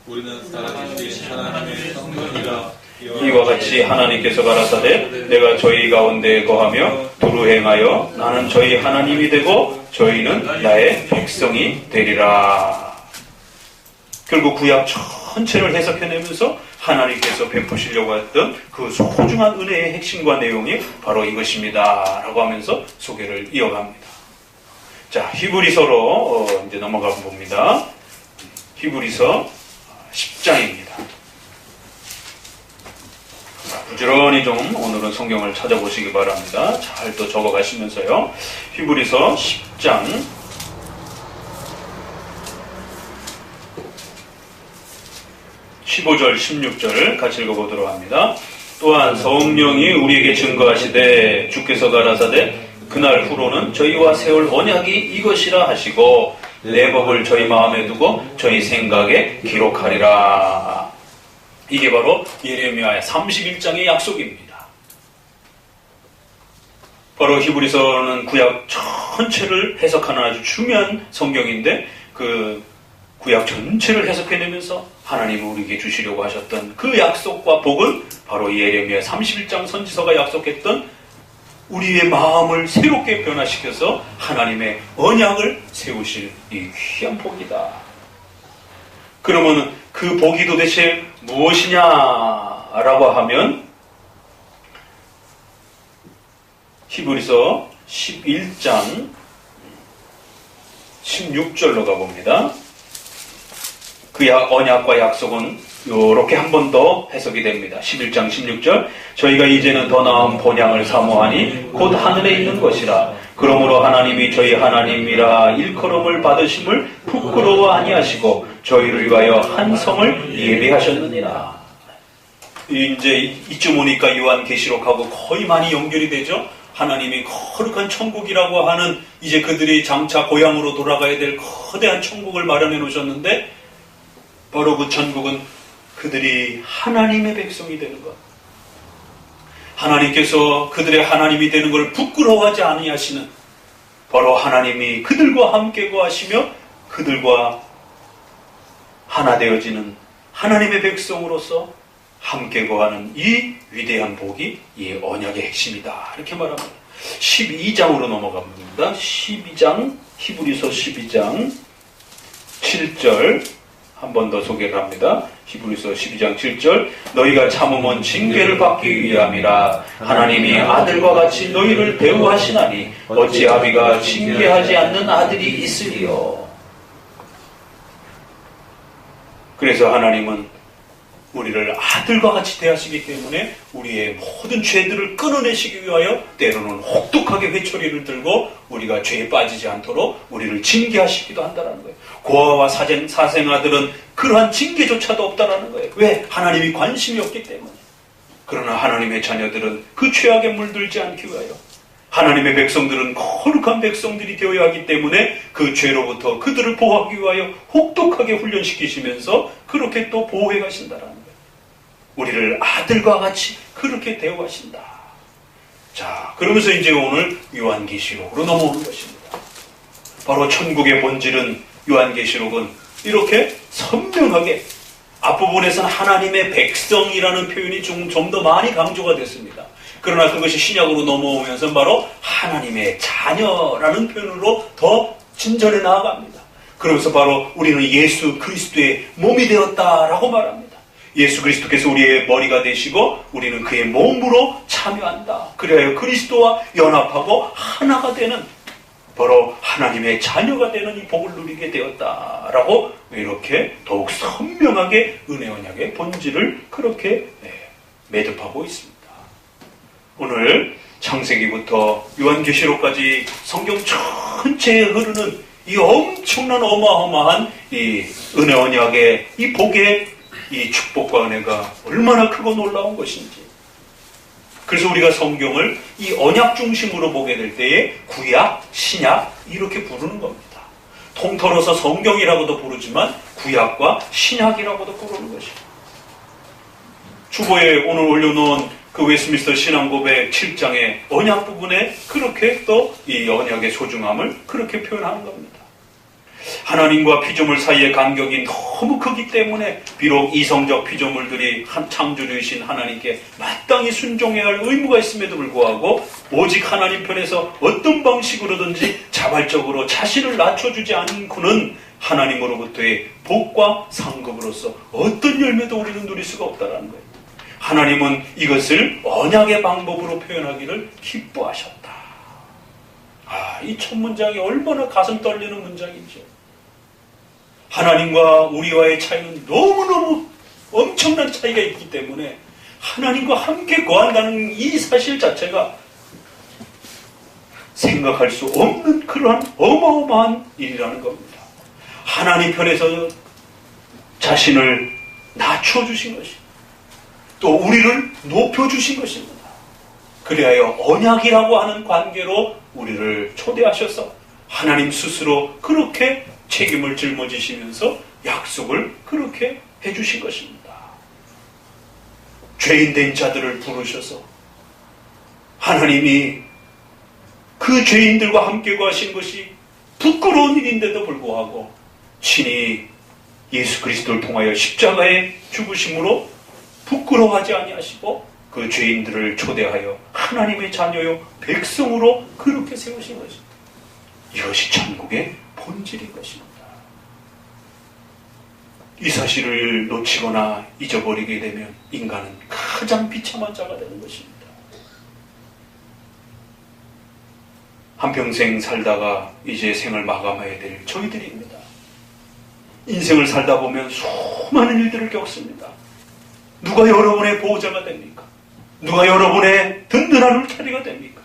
우리는 살아계신 하나님의 성전이라 이와 같이 하나님께서 가라사대 내가 저희 가운데 거하며 두루 행하여 나는 저희 하나님이 되고 저희는 나의 백성이 되리라. 결국 구약 전체를 해석해내면서 하나님께서 베푸시려고 했던 그 소중한 은혜의 핵심과 내용이 바로 이것입니다 라고 하면서 소개를 이어갑니다. 자, 히브리서로 이제 넘어가 봅니다. 히브리서 10장입니다. 부지런히 좀 오늘은 성경을 찾아보시기 바랍니다. 잘 또 적어 가시면서요. 히브리서 10장 15절 16절 같이 읽어보도록 합니다. 또한 성령이 우리에게 증거하시되 주께서 가라사대 그날 후로는 저희와 세울 언약이 이것이라 하시고 내 법을 저희 마음에 두고 저희 생각에 기록하리라. 이게 바로 예레미야 31장의 약속입니다. 바로 히브리서는 구약 전체를 해석하는 아주 중요한 성경인데 그 구약 전체를 해석해내면서 하나님이 우리에게 주시려고 하셨던 그 약속과 복은 바로 예레미야 31장 선지서가 약속했던 우리의 마음을 새롭게 변화시켜서 하나님의 언약을 세우실 이 귀한 복이다. 그러면 그 복이 도대체 무엇이냐라고 하면 히브리서 11장 16절로 가봅니다. 그 언약과 약속은 이렇게 한 번 더 해석이 됩니다. 11장 16절 저희가 이제는 더 나은 본향을 사모하니 곧 하늘에 있는 것이라. 그러므로 하나님이 저희 하나님이라 일컬음을 받으심을 부끄러워 아니하시고 저희를 위하여 한 성을 예비하셨느니라. 이제 이쯤 오니까 요한계시록하고 거의 많이 연결이 되죠. 하나님이 거룩한 천국이라고 하는 이제 그들이 장차 고향으로 돌아가야 될 거대한 천국을 마련해 놓으셨는데 바로 그 천국은 그들이 하나님의 백성이 되는 것. 하나님께서 그들의 하나님이 되는 것을 부끄러워하지 아니하시는 바로 하나님이 그들과 함께 거하시며 그들과 하나 되어지는 하나님의 백성으로서 함께 거하는 이 위대한 복이 이 언약의 핵심이다. 이렇게 말합니다. 12장으로 넘어갑니다. 12장 히브리서 12장 7절 한 번 더 소개를 합니다. 히브리서 12장 7절 너희가 참음은 징계를 받기 위함이라. 하나님이 아들과 같이 너희를 배우하시나니 어찌 아비가 징계하지 않는 아들이 있으리요. 그래서 하나님은 우리를 아들과 같이 대하시기 때문에 우리의 모든 죄들을 끊어내시기 위하여 때로는 혹독하게 회초리를 들고 우리가 죄에 빠지지 않도록 우리를 징계하시기도 한다는 거예요. 고아와 사생아들은 그러한 징계조차도 없다라는 거예요. 왜? 하나님이 관심이 없기 때문에. 그러나 하나님의 자녀들은 그 죄악에 물들지 않기 위하여 하나님의 백성들은 거룩한 백성들이 되어야 하기 때문에 그 죄로부터 그들을 보호하기 위하여 혹독하게 훈련시키시면서 그렇게 또 보호해 가신다라는 거예요. 우리를 아들과 같이 그렇게 대우하신다. 자, 그러면서 이제 오늘 요한계시록으로 넘어오는 것입니다. 바로 천국의 본질은 요한계시록은 이렇게 선명하게 앞부분에서는 하나님의 백성이라는 표현이 좀 더 많이 강조가 됐습니다. 그러나 그것이 신약으로 넘어오면서 바로 하나님의 자녀라는 표현으로 더 진전해 나아갑니다. 그러면서 바로 우리는 예수 그리스도의 몸이 되었다라고 말합니다. 예수 그리스도께서 우리의 머리가 되시고 우리는 그의 몸으로 참여한다. 그래야 그리스도와 연합하고 하나가 되는 바로 하나님의 자녀가 되는 이 복을 누리게 되었다라고 이렇게 더욱 선명하게 은혜 언약의 본질을 그렇게 매듭하고 있습니다. 오늘 창세기부터 요한계시록까지 성경 전체에 흐르는 이 엄청난 어마어마한 이 은혜 언약의 이 복의 이 축복과 은혜가 얼마나 크고 놀라운 것인지. 그래서 우리가 성경을 이 언약 중심으로 보게 될 때에 구약, 신약 이렇게 부르는 겁니다. 통틀어서 성경이라고도 부르지만 구약과 신약이라고도 부르는 것입니다. 주보에 오늘 올려놓은 그 웨스트민스터 신앙고백 7장의 언약 부분에 그렇게 또 이 언약의 소중함을 그렇게 표현하는 겁니다. 하나님과 피조물 사이의 간격이 너무 크기 때문에 비록 이성적 피조물들이 한 창조주이신 하나님께 마땅히 순종해야 할 의무가 있음에도 불구하고 오직 하나님 편에서 어떤 방식으로든지 자발적으로 자신을 낮춰주지 않고는 하나님으로부터의 복과 상급으로서 어떤 열매도 우리는 누릴 수가 없다는 거예요. 하나님은 이것을 언약의 방법으로 표현하기를 기뻐하셨다. 이 첫 문장이 얼마나 가슴 떨리는 문장이죠. 하나님과 우리와의 차이는 너무너무 엄청난 차이가 있기 때문에 하나님과 함께 거한다는 이 사실 자체가 생각할 수 없는 그러한 어마어마한 일이라는 겁니다. 하나님 편에서 자신을 낮춰주신 것이 또 우리를 높여주신 것입니다. 그리하여 언약이라고 하는 관계로 우리를 초대하셔서 하나님 스스로 그렇게 책임을 짊어지시면서 약속을 그렇게 해주신 것입니다. 죄인된 자들을 부르셔서 하나님이 그 죄인들과 함께 거하신 것이 부끄러운 일인데도 불구하고 친히 예수 그리스도를 통하여 십자가의 죽으심으로 부끄러워하지 아니하시고 그 죄인들을 초대하여 하나님의 자녀요 백성으로 그렇게 세우신 것입니다. 이것이 천국의 본질인 것입니다. 이 사실을 놓치거나 잊어버리게 되면 인간은 가장 비참한 자가 되는 것입니다. 한평생 살다가 이제 생을 마감해야 될 저희들입니다. 인생을 살다 보면 수많은 일들을 겪습니다. 누가 여러분의 보호자가 됩니까? 누가 여러분의 든든한 울타리가 됩니까?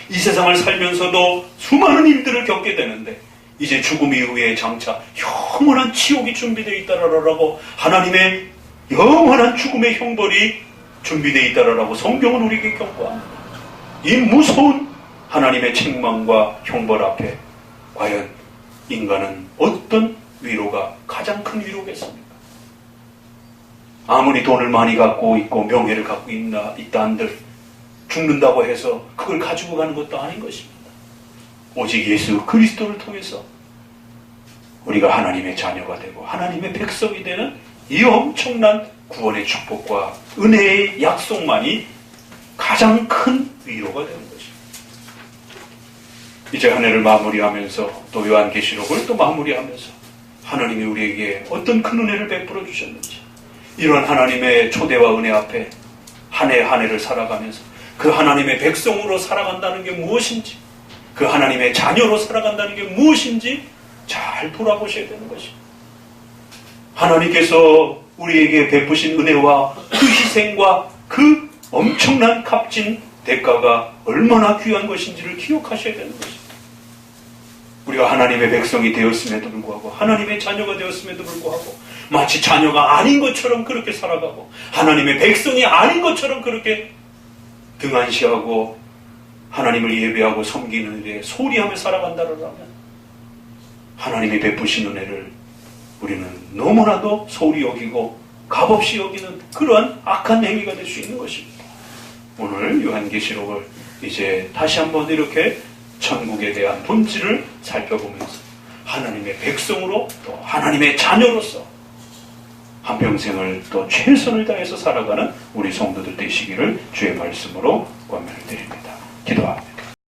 이 세상을 살면서도 수많은 일들을 겪게 되는데 이제 죽음 이후에 장차 영원한 지옥이 준비되어 있다라고 하나님의 영원한 죽음의 형벌이 준비되어 있다라고 성경은 우리에게 경고합니다. 이 무서운 하나님의 책망과 형벌 앞에 과연 인간은 어떤 위로가 가장 큰 위로겠습니까? 아무리 돈을 많이 갖고 있고 명예를 갖고 있다 한들 죽는다고 해서 그걸 가지고 가는 것도 아닌 것입니다. 오직 예수 그리스도를 통해서 우리가 하나님의 자녀가 되고 하나님의 백성이 되는 이 엄청난 구원의 축복과 은혜의 약속만이 가장 큰 위로가 되는 것입니다. 이제 한 해를 마무리하면서 또 요한계시록을 또 마무리하면서 하나님이 우리에게 어떤 큰 은혜를 베풀어 주셨는지 이러한 하나님의 초대와 은혜 앞에 한 해 한 해를 살아가면서 그 하나님의 백성으로 살아간다는 게 무엇인지 그 하나님의 자녀로 살아간다는 게 무엇인지 잘 돌아보셔야 되는 것입니다. 하나님께서 우리에게 베푸신 은혜와 그 희생과 그 엄청난 값진 대가가 얼마나 귀한 것인지를 기억하셔야 되는 것입니다. 우리가 하나님의 백성이 되었음에도 불구하고 하나님의 자녀가 되었음에도 불구하고 마치 자녀가 아닌 것처럼 그렇게 살아가고 하나님의 백성이 아닌 것처럼 그렇게 등한시하고 하나님을 예배하고 섬기는 일에 소홀히하며 살아간다라면 하나님이 베푸신 은혜를 우리는 너무나도 소홀히 여기고 값없이 여기는 그러한 악한 행위가 될 수 있는 것입니다. 오늘 요한계시록을 이제 다시 한번 이렇게 천국에 대한 본질을 살펴보면서 하나님의 백성으로 또 하나님의 자녀로서 한평생을 또 최선을 다해서 살아가는 우리 성도들 되시기를 주의 말씀으로 권면을 드립니다. 기도합니다.